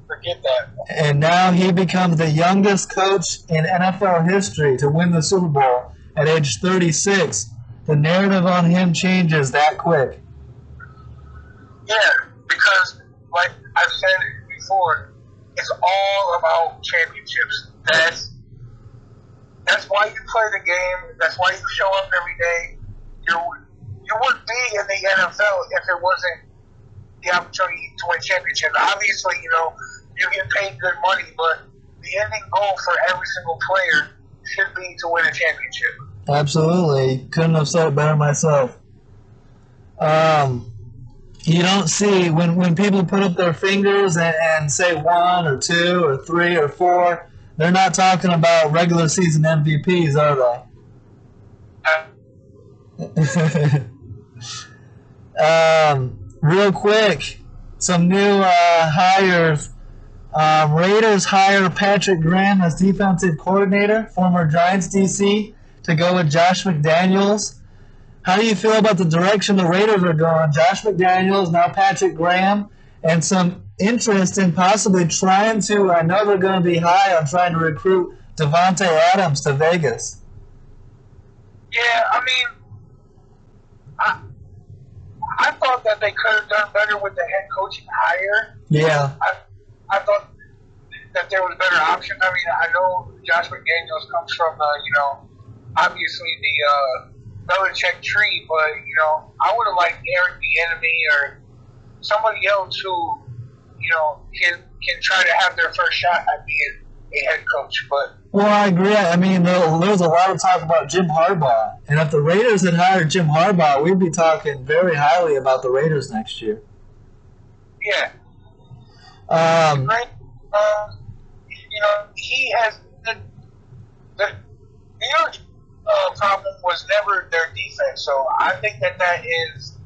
forget that. And now he becomes the youngest coach in NFL history to win the Super Bowl at age 36. The narrative on him changes that quick. Yeah, because, like I've said before, it's all about championships. That's why you play the game. That's why you show up every day. You wouldn't be in the NFL if it wasn't the opportunity to win championships. Obviously, you get paid good money, but the the ending goal for every single player should be to win a championship. Absolutely. Couldn't have said it better myself. You don't see, when people put up their fingers and say 1 or 2 or 3 or 4, they're not talking about regular season MVPs, are they? Real quick, some new hires. Raiders hire Patrick Graham as defensive coordinator, former Giants DC, to go with Josh McDaniels. How do you feel about the direction the Raiders are going? Josh McDaniels, now Patrick Graham, and some interest in possibly trying to, I know they're going to be high on trying to recruit Devontae Adams to Vegas. Yeah, I mean, I thought that they could have done better with the head coaching hire. Yeah. I thought that there was better options. I mean, I know Josh McDaniels comes from, obviously the Belichick tree, but, I would have liked Eric Bieniemy or somebody else who, can try to have their first shot at being a head coach. But well, I agree. I mean, there was a lot of talk about Jim Harbaugh, and if the Raiders had hired Jim Harbaugh, we'd be talking very highly about the Raiders next year. Yeah. He has the New York problem was never their defense, so I think that is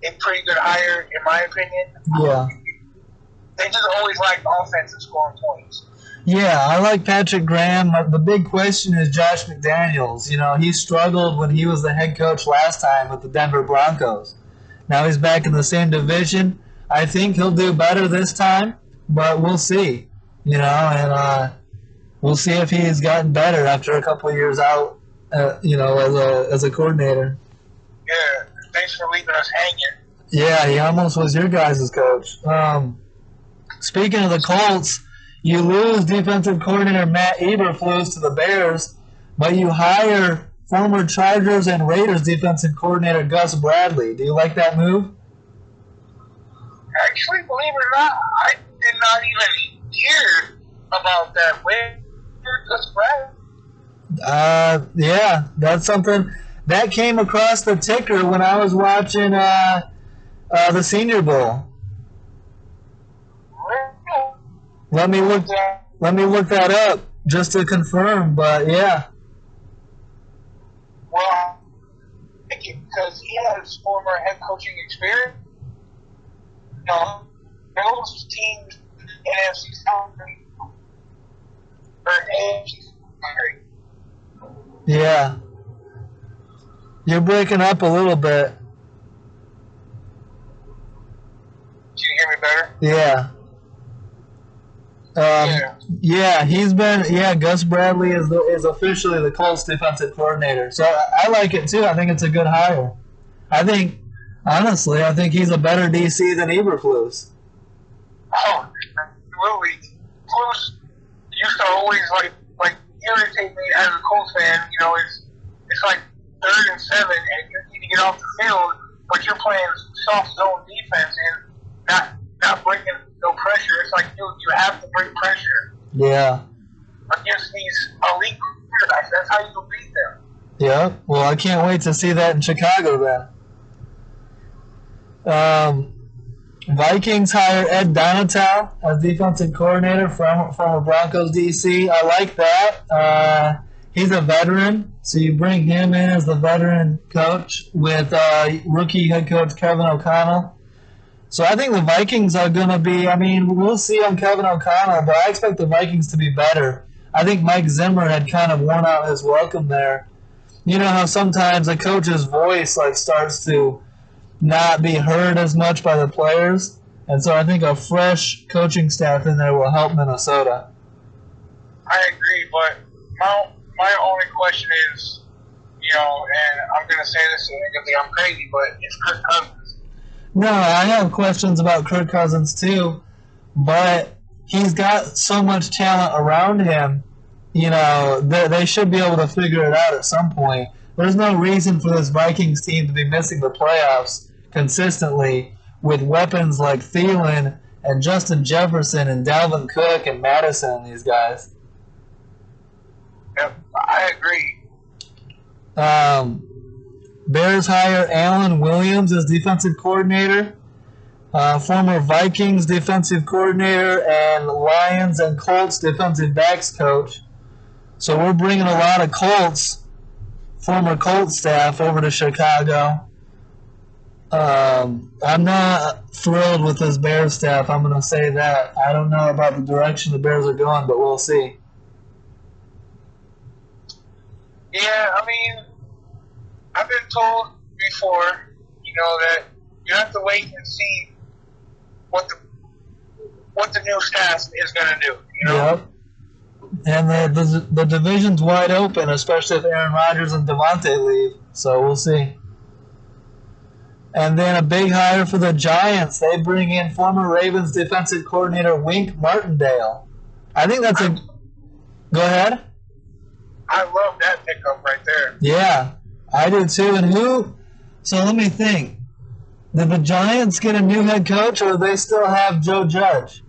a pretty good hire, in my opinion. Yeah. They just always like offense and scoring points. Yeah, I like Patrick Graham. The big question is Josh McDaniels. He struggled when he was the head coach last time with the Denver Broncos. Now he's back in the same division. I think he'll do better this time, but we'll see. And we'll see if he's gotten better after a couple of years out, as a coordinator. Yeah, thanks for leaving us hanging. Yeah, he almost was your guys' coach. Speaking of the Colts, you lose defensive coordinator Matt Eberflus to the Bears, but you hire former Chargers and Raiders defensive coordinator Gus Bradley. Do you like that move? Actually, believe it or not, I did not even hear about that. Where Gus Bradley? Yeah, that's something that came across the ticker when I was watching the Senior Bowl. Let me look that up just to confirm, but yeah. Well, because he has former head coaching experience. Those teams in NFC South or AFC. Yeah. You're breaking up a little bit. Can you hear me better? Yeah. He's been. Yeah, Gus Bradley is officially the Colts defensive coordinator. So I like it too. I think it's a good hire. Honestly, I think he's a better DC than Eberflus. Oh, absolutely. Flus used to always like irritate me as a Colts fan. It's like 3rd and 7, and you need to get off the field, but you're playing soft zone defense and not bringing no pressure. It's like you have to bring pressure. Yeah. Against these elite quarterbacks. That's how you beat them. Yeah. Well, I can't wait to see that in Chicago then. Vikings hire Ed Donatell as defensive coordinator from a Broncos DC. I like that. He's a veteran, so you bring him in as the veteran coach with rookie head coach Kevin O'Connell. So I think the Vikings are going to be, we'll see on Kevin O'Connell, but I expect the Vikings to be better. I think Mike Zimmer had kind of worn out his welcome there. You know how sometimes a coach's voice starts to not be heard as much by the players? And so I think a fresh coaching staff in there will help Minnesota. I agree, but my only question is, and I'm going to say this and you're going to think I'm crazy, but it's Kirk Cousins. No, I have questions about Kirk Cousins too, but he's got so much talent around him, they should be able to figure it out at some point. There's no reason for this Vikings team to be missing the playoffs consistently with weapons like Thielen and Justin Jefferson and Dalvin Cook and Madison and these guys. Yep, I agree. Bears hire Alan Williams as defensive coordinator, former Vikings defensive coordinator, and Lions and Colts defensive backs coach. So we're bringing a lot of former Colts staff over to Chicago. I'm not thrilled with this Bears staff. I'm going to say that. I don't know about the direction the Bears are going, but we'll see. Yeah, I mean, I've been told before, that you have to wait and see what the new staff is going to do. Yep. And the division's wide open, especially if Aaron Rodgers and Devontae leave. So we'll see. And then a big hire for the Giants. They bring in former Ravens defensive coordinator Wink Martindale. I think that's a... Go ahead. I love that pickup right there. Yeah, I do too. And who... So let me think. Did the Giants get a new head coach, or do they still have Joe Judge?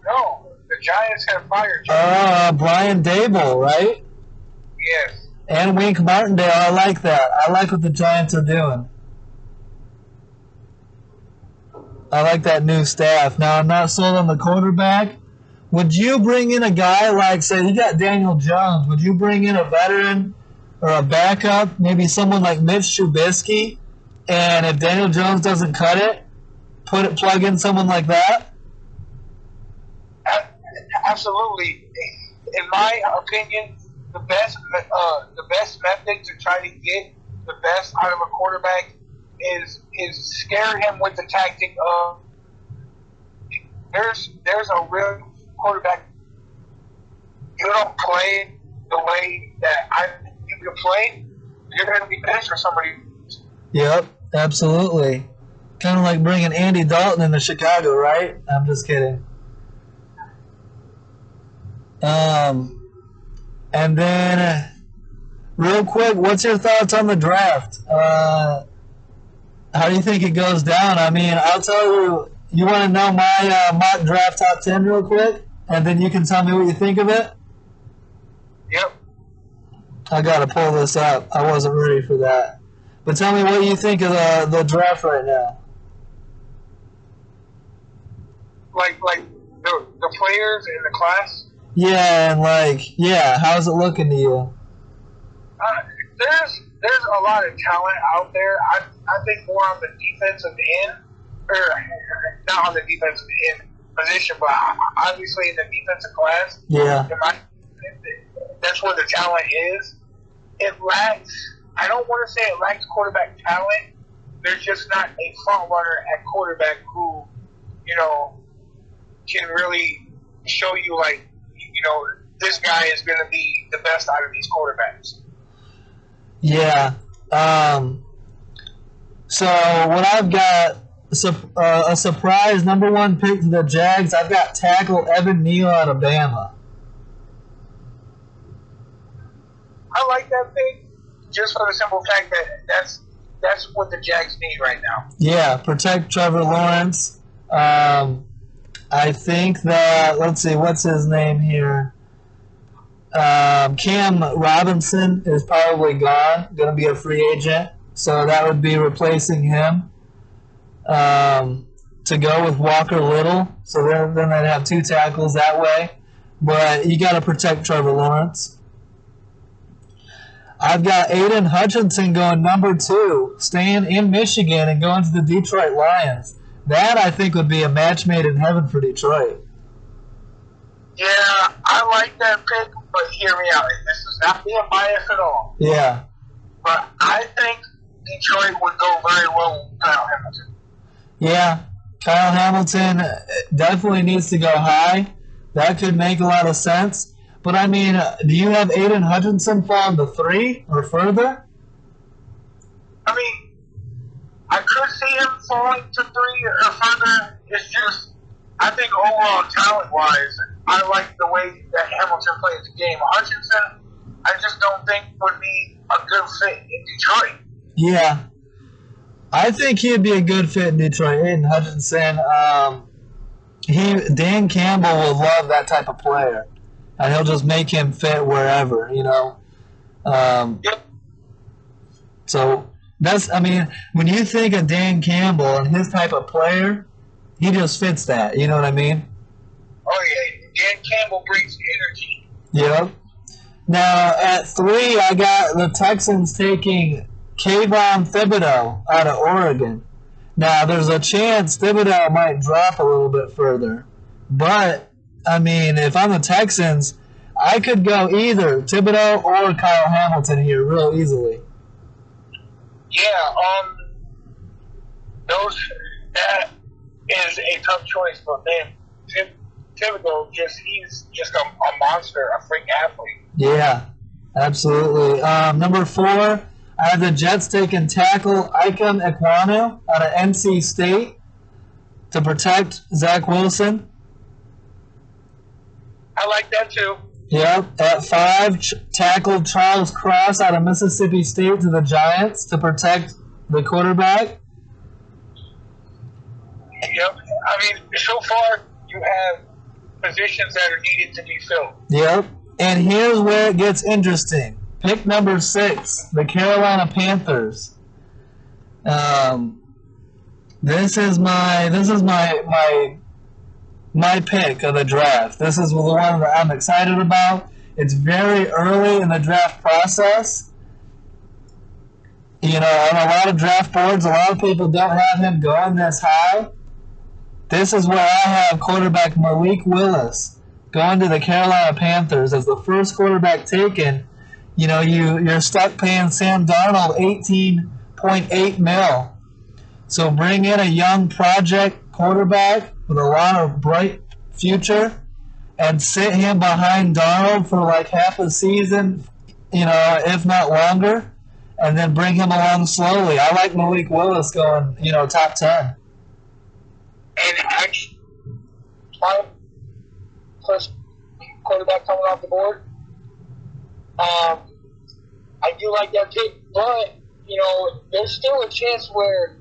No, the Giants have fired Joe. Brian Dable, right? Yes. And Wink Martindale. I like that. I like what the Giants are doing. I like that new staff. Now, I'm not sold on the quarterback. Would you bring in a guy like, say, you got Daniel Jones. Would you bring in a veteran or a backup, maybe someone like Mitch Trubisky, and if Daniel Jones doesn't cut it, plug in someone like that? Absolutely. In my opinion, the best method to try to get the best out of a quarterback is scare him with the tactic of there's a real quarterback. You don't play the way that you can play, you're going to be benched for somebody. Yep, absolutely. Kind of like bringing Andy Dalton into Chicago, right? I'm just kidding. And then, real quick, what's your thoughts on the draft? How do you think it goes down? I mean, I'll tell you, you want to know my mock draft top 10 real quick? And then you can tell me what you think of it? Yep. I got to pull this up. I wasn't ready for that. But tell me what you think of the draft right now. Like the players in the class? Yeah, and how's it looking to you? There's a lot of talent out there. I think more on the defensive end, or not on the defensive end position, but obviously in the defensive class. Yeah. That's where the talent is. It lacks. I don't want to say it lacks quarterback talent. There's just not a front runner at quarterback who, can really show you this guy is going to be the best out of these quarterbacks. Yeah. So what I've got, a surprise number one pick to the Jags. I've got tackle Evan Neal out of Bama. I like that pick just for the simple fact that that's what the Jags need right now. Yeah, protect Trevor Lawrence. I think that, let's see, what's his name here? Cam Robinson is probably gone, going to be a free agent. So that would be replacing him to go with Walker Little. So then they'd have two tackles that way. But you got to protect Trevor Lawrence. I've got Aiden Hutchinson going number 2, staying in Michigan and going to the Detroit Lions. That, I think, would be a match made in heaven for Detroit. Yeah, I like that pick, but hear me out. This is not being biased at all. Yeah. But I think Detroit would go very well with Kyle Hamilton. Yeah, Kyle Hamilton definitely needs to go high. That could make a lot of sense. But, I mean, do you have Aiden Hutchinson falling to 3 or further? I mean, I could see him falling to 3 or further. It's just, I think overall talent-wise, I like the way that Hamilton plays the game. Hutchinson, I just don't think would be a good fit in Detroit. Yeah. I think he'd be a good fit in Detroit. Aiden Hutchinson, Dan Campbell would love that type of player. and he'll just make him fit wherever, Um, Yep. so when you think of Dan Campbell and his type of player, he just fits that. You know what I mean? Oh yeah, Dan Campbell brings energy. Yep. Now at 3, I got the Texans taking Kayvon Thibodeau out of Oregon. Now there's a chance Thibodeau might drop a little bit further, but if I'm the Texans, I could go either Thibodeau or Kyle Hamilton here real easily. Yeah, that is a tough choice, but man, Thibodeau he's just a monster, a freak athlete. Yeah, absolutely. Number 4, I have the Jets taking tackle Ikem Ekwonu out of NC State to protect Zach Wilson. I like that too. Yep. At 5, tackle Charles Cross out of Mississippi State to the Giants to protect the quarterback. Yep. So far you have positions that are needed to be filled. Yep. And here's where it gets interesting. Pick number 6, the Carolina Panthers. This is my pick of the draft. This is the one that I'm excited about. It's very early in the draft process. On a lot of draft boards, a lot of people don't have him going this high. This is where I have quarterback Malik Willis going to the Carolina Panthers as the first quarterback taken. You're stuck paying Sam Darnold $18.8 million. So bring in a young project quarterback with a lot of bright future and sit him behind Darnold for like half a season, if not longer, and then bring him along slowly. I like Malik Willis going, top 10. And actually, first quarterback coming off the board. I do like that pick, but there's still a chance where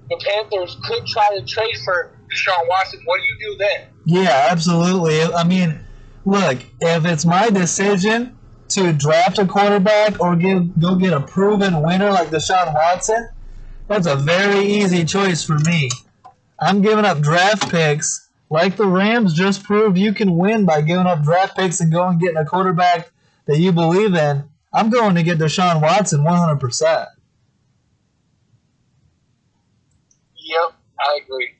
the Panthers could try to trade for Deshaun Watson. What do you do then? Yeah, absolutely. Look, if it's my decision to draft a quarterback or go get a proven winner like Deshaun Watson, that's a very easy choice for me. I'm giving up draft picks like the Rams just proved you can win by giving up draft picks and going and getting a quarterback that you believe in. I'm going to get Deshaun Watson 100%. Yep, I agree.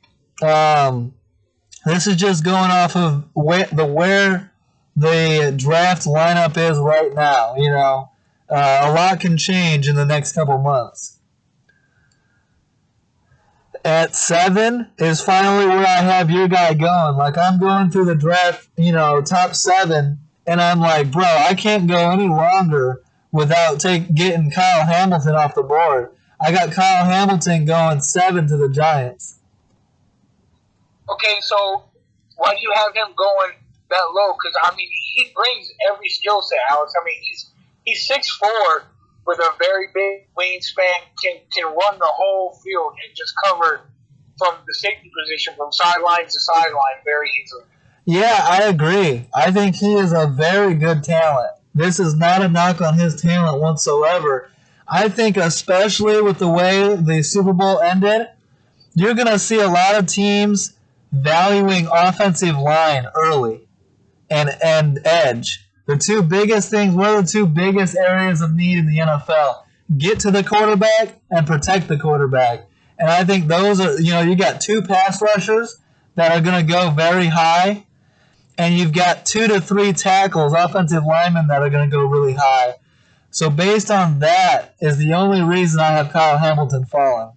This is just going off of where the draft lineup is right now. A lot can change in the next couple months. At 7 is finally where I have your guy going. Like, I'm going through the draft, top 7, and I'm like, bro, I can't go any longer without getting Kyle Hamilton off the board. I got Kyle Hamilton going 7 to the Giants. Okay, so why do you have him going that low? Because, he brings every skill set, Alex. He's 6'4", with a very big wingspan, can run the whole field and just cover from the safety position from sideline to sideline very easily. Yeah, I agree. I think he is a very good talent. This is not a knock on his talent whatsoever. I think especially with the way the Super Bowl ended, you're going to see a lot of teams valuing offensive line early and edge. The two biggest things, what are the two biggest areas of need in the NFL? Get to the quarterback and protect the quarterback. And I think those are, you got 2 pass rushers that are going to go very high, and you've got 2 to 3 tackles, offensive linemen that are going to go really high. So based on that is the only reason I have Kyle Hamilton falling.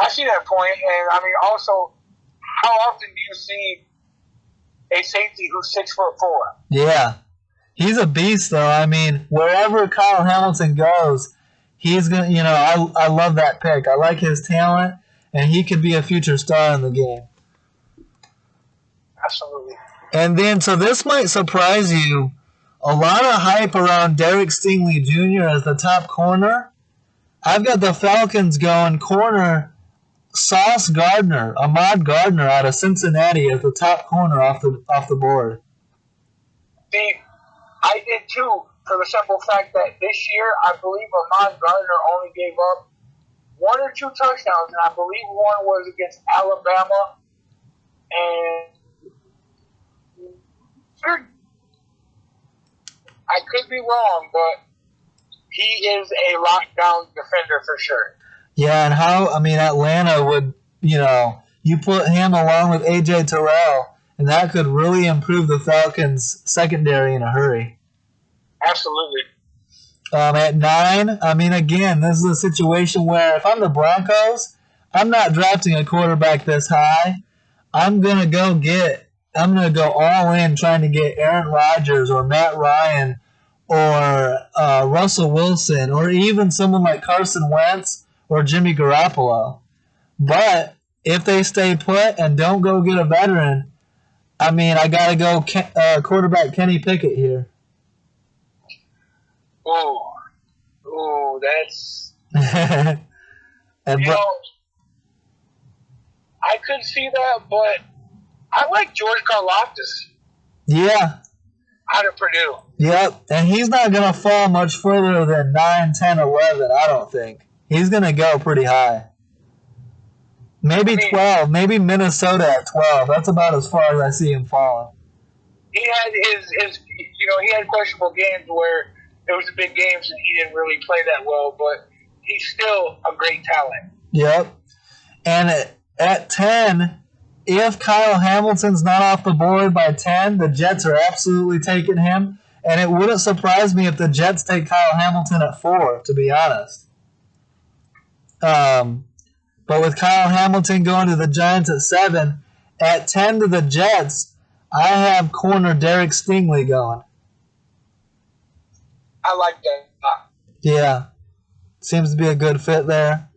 I see that point, and also, how often do you see a safety who's 6'4"? Yeah, he's a beast, though. Wherever Kyle Hamilton goes, he's gonna. I love that pick. I like his talent, and he could be a future star in the game. Absolutely. And then, so this might surprise you. A lot of hype around Derek Stingley Jr. as the top corner. I've got the Falcons going corner Sauce Gardner, Ahmad Gardner out of Cincinnati as the top corner off the board. See, I did too, for the simple fact that this year, I believe Ahmad Gardner only gave up 1 or 2 touchdowns, and I believe one was against Alabama. And I could be wrong, but he is a lockdown defender for sure. Yeah, and Atlanta would, you put him along with A.J. Terrell, and that could really improve the Falcons' secondary in a hurry. Absolutely. At 9, again, this is a situation where if I'm the Broncos, I'm not drafting a quarterback this high. I'm gonna go all in trying to get Aaron Rodgers or Matt Ryan or Russell Wilson or even someone like Carson Wentz or Jimmy Garoppolo. But if they stay put and don't go get a veteran, I got to go quarterback Kenny Pickett here. Oh, that's... I could see that, but I like George Karlaftis. Yeah. Out of Purdue. Yep, and he's not going to fall much further than 9, 10, 11, I don't think. He's going to go pretty high. Maybe 12, maybe Minnesota at 12. That's about as far as I see him falling. He had he had questionable games where it was the big games and he didn't really play that well, but he's still a great talent. Yep. And at 10, if Kyle Hamilton's not off the board by 10, the Jets are absolutely taking him. And it wouldn't surprise me if the Jets take Kyle Hamilton at 4, to be honest. But with Kyle Hamilton going to the Giants at 7, at 10 to the Jets, I have corner Derek Stingley going. I like that. Yeah. Seems to be a good fit there.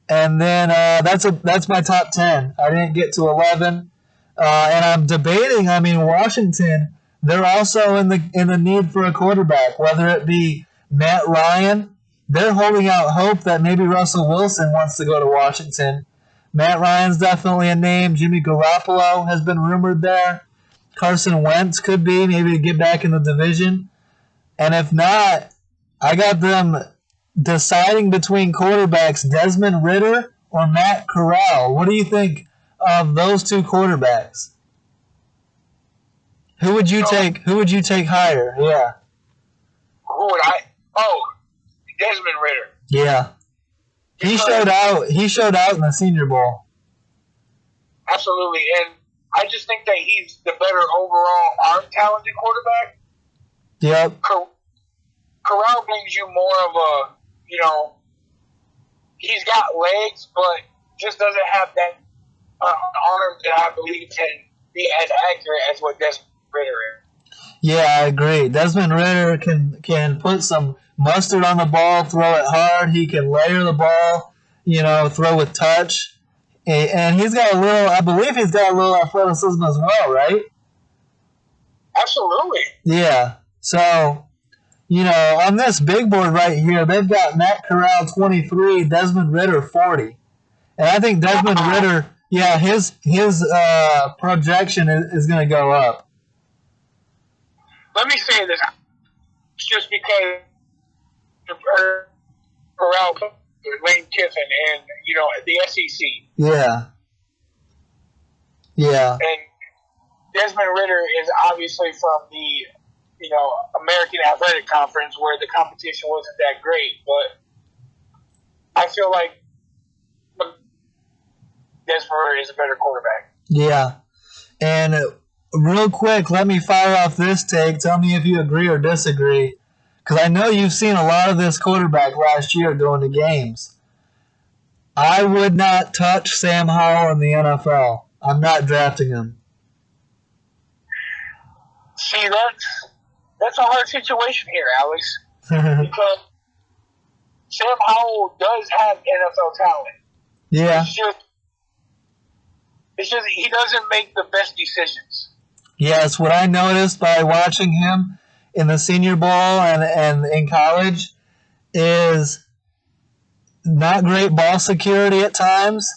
And then that's my top 10. I didn't get to 11. And I'm debating, Washington, they're also in the need for a quarterback, whether it be Matt Ryan. They're holding out hope that maybe Russell Wilson wants to go to Washington. Matt Ryan's definitely a name. Jimmy Garoppolo has been rumored there. Carson Wentz could be, maybe to get back in the division. And if not, I got them deciding between quarterbacks Desmond Ridder or Matt Corral. What do you think of those two quarterbacks? Who would you take? Who would you take higher? Yeah. Who would I? Oh, Desmond Ridder. Yeah. He showed out in the Senior Bowl. Absolutely, and I just think that he's the better overall arm-talented quarterback. Yep. Corral brings you more of a, he's got legs, but just doesn't have that arm that I believe can be as accurate as what Desmond Ridder is. Yeah, I agree. Desmond Ridder can put some mustard on the ball, throw it hard. He can layer the ball, throw with touch. And he's got I believe he's got a little athleticism as well, right? Absolutely. Yeah. So, on this big board right here, they've got Matt Corral 23, Desmond Ridder 40. And I think Desmond Ridder, his projection is going to go up. Let me say this. It's just because Corral, Lane Kiffin, and, the SEC. Yeah. Yeah. And Desmond Ridder is obviously from the, American Athletic Conference where the competition wasn't that great. But I feel like Desmond Ridder is a better quarterback. Yeah. And real quick, let me fire off this take. Tell me if you agree or disagree. Because I know you've seen a lot of this quarterback last year going to games. I would not touch Sam Howell in the NFL. I'm not drafting him. See, that's a hard situation here, Alex. Because Sam Howell does have NFL talent. Yeah. It's just he doesn't make the best decisions. Yes, what I noticed by watching him in the Senior Bowl and in college is not great ball security at times,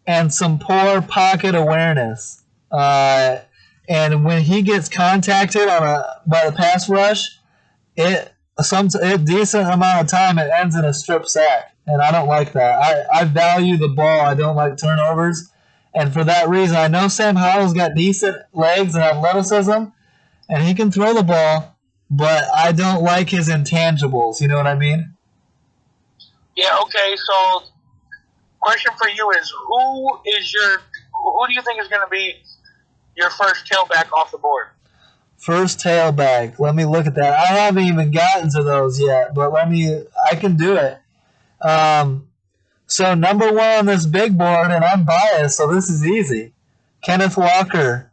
and some poor pocket awareness. And when he gets contacted by the pass rush, a decent amount of time it ends in a strip sack, and I don't like that. I value the ball. I don't like turnovers, and for that reason, I know Sam Howell's got decent legs and athleticism, and he can throw the ball, but I don't like his intangibles. You know what I mean? Yeah. Okay. So, question for you is: who do you think is going to be your first tailback off the board? First tailback. Let me look at that. I haven't even gotten to those yet, but I can do it. So number one on this big board, and I'm biased, so this is easy. Kenneth Walker.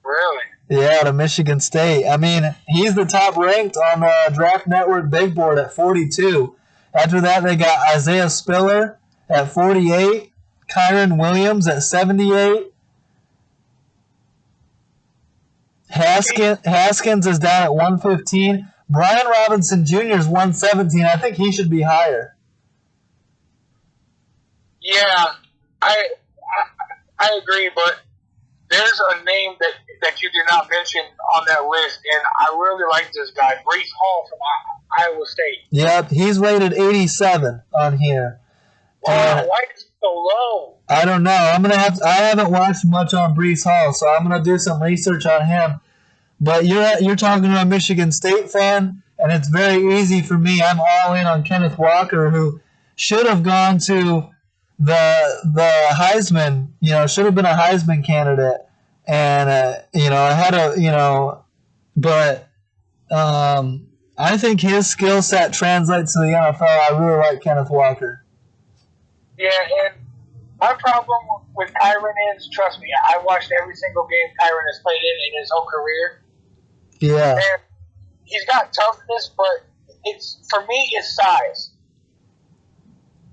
Really? Yeah, to Michigan State. I mean, he's the top ranked on the Draft Network big board at 42. After that, they got Isaiah Spiller at 48, Kyron Williams at 78. Haskins is down at 115. Brian Robinson Jr. is 117. I think he should be higher. Yeah, I agree, but there's a name that you did not mention on that list, and I really like this guy, Breece Hall from Iowa State. Yep, he's rated 87 on here. Wow, why is he so low? I don't know. I haven't watched much on Breece Hall, so I'm gonna do some research on him. But you're talking to a Michigan State fan, and it's very easy for me. I'm all in on Kenneth Walker, who should have gone to the Heisman. Should have been a Heisman candidate, and but I think his skill set translates to the NFL. I really like Kenneth Walker. Yeah, and my problem with Kyron is, trust me, I watched every single game Kyron has played in his whole career. Yeah. And he's got toughness, but for me, it's size.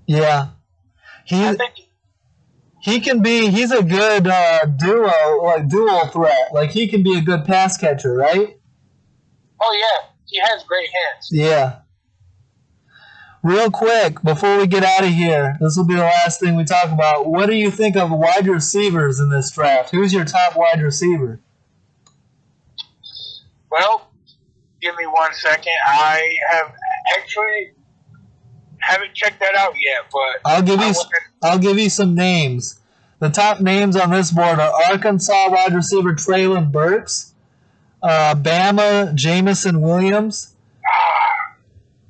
Yeah. He's a good dual threat. Like, he can be a good pass catcher, right? Oh, yeah. He has great hands. Yeah. Real quick, before we get out of here, this will be the last thing we talk about. What do you think of wide receivers in this draft? Who's your top wide receiver? Well, give me 1 second. I haven't checked that out yet, but I'll give you some names. The top names on this board are Arkansas wide receiver Treylon Burks, Bama Jamison Williams,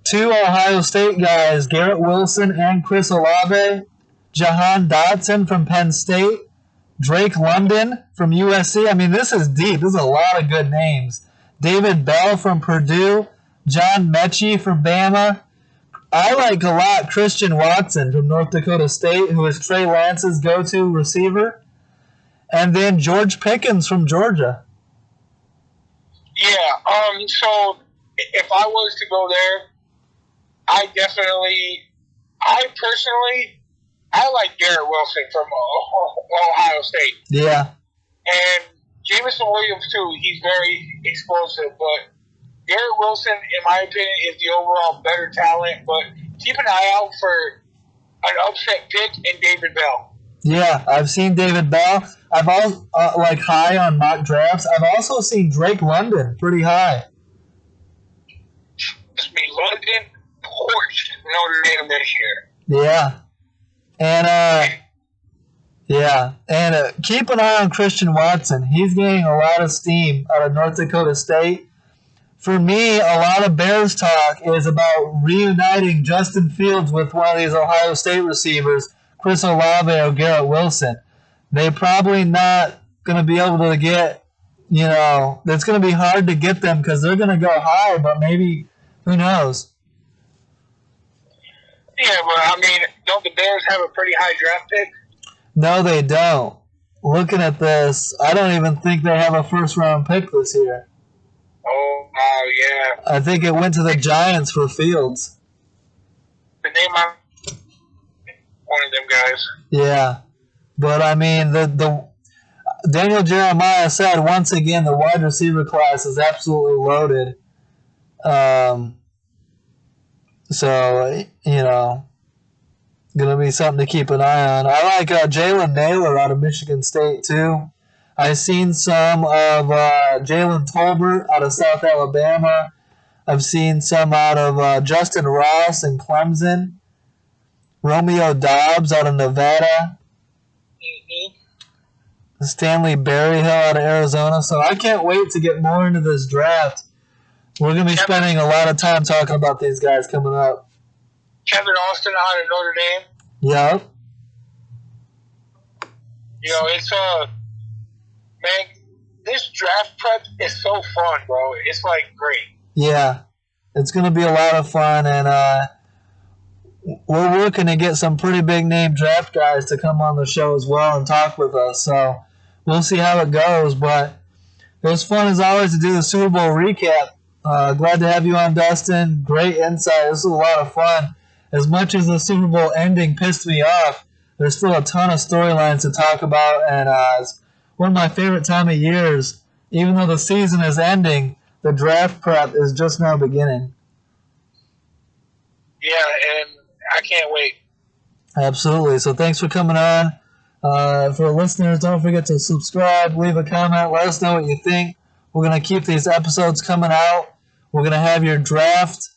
2 Ohio State guys, Garrett Wilson and Chris Olave, Jahan Dotson from Penn State, Drake London from USC. I mean, this is deep. This is a lot of good names. David Bell from Purdue, John Mechie from Bama. I like a lot Christian Watson from North Dakota State, who is Trey Lance's go-to receiver. And then George Pickens from Georgia. Yeah, so if I was to go there, I like Garrett Wilson from Ohio State. Yeah. And Jamison Williams, too. He's very explosive. But Garrett Wilson, in my opinion, is the overall better talent. But keep an eye out for an upset pick in David Bell. Yeah, I've seen David Bell. I've also, high on mock drafts. I've also seen Drake London pretty high. Just me, London torched Notre Dame this year. Yeah. And keep an eye on Christian Watson. He's getting a lot of steam out of North Dakota State. For me, a lot of Bears talk is about reuniting Justin Fields with one of these Ohio State receivers, Chris Olave or Garrett Wilson. They're probably not going to be able to get, it's going to be hard to get them because they're going to go high, but maybe, who knows? Yeah, but don't the Bears have a pretty high draft pick? No, they don't. Looking at this, I don't even think they have a first-round pick this year. Oh, yeah. I think it went to the Giants for Fields. The name of one of them guys. Yeah. But, the Daniel Jeremiah said, once again, the wide receiver class is absolutely loaded. So, Gonna be something to keep an eye on. I like Jalen Naylor out of Michigan State too. I've seen some of Jalen Tolbert out of South Alabama. I've seen some out of Justin Ross in Clemson. Romeo Dobbs out of Nevada. Stanley Berryhill out of Arizona. So I can't wait to get more into this draft. We're going to be spending a lot of time talking about these guys coming up. Kevin Austin out of Notre Dame. Yep. You know, it's man, this draft prep is so fun, bro. It's like great. Yeah, it's going to be a lot of fun, and we're working to get some pretty big name draft guys to come on the show as well and talk with us. So we'll see how it goes, but it was fun as always to do the Super Bowl recap. Glad to have you on, Dustin. Great insight. This is a lot of fun. As much as the Super Bowl ending pissed me off, there's still a ton of storylines to talk about, and it's one of my favorite time of years. Even though the season is ending, the draft prep is just now beginning. Yeah, and I can't wait. Absolutely. So thanks for coming on. For listeners, don't forget to subscribe, leave a comment, let us know what you think. We're going to keep these episodes coming out. We're going to have your draft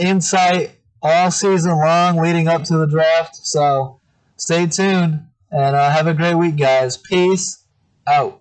insight all season long leading up to the draft. So stay tuned and have a great week, guys. Peace out.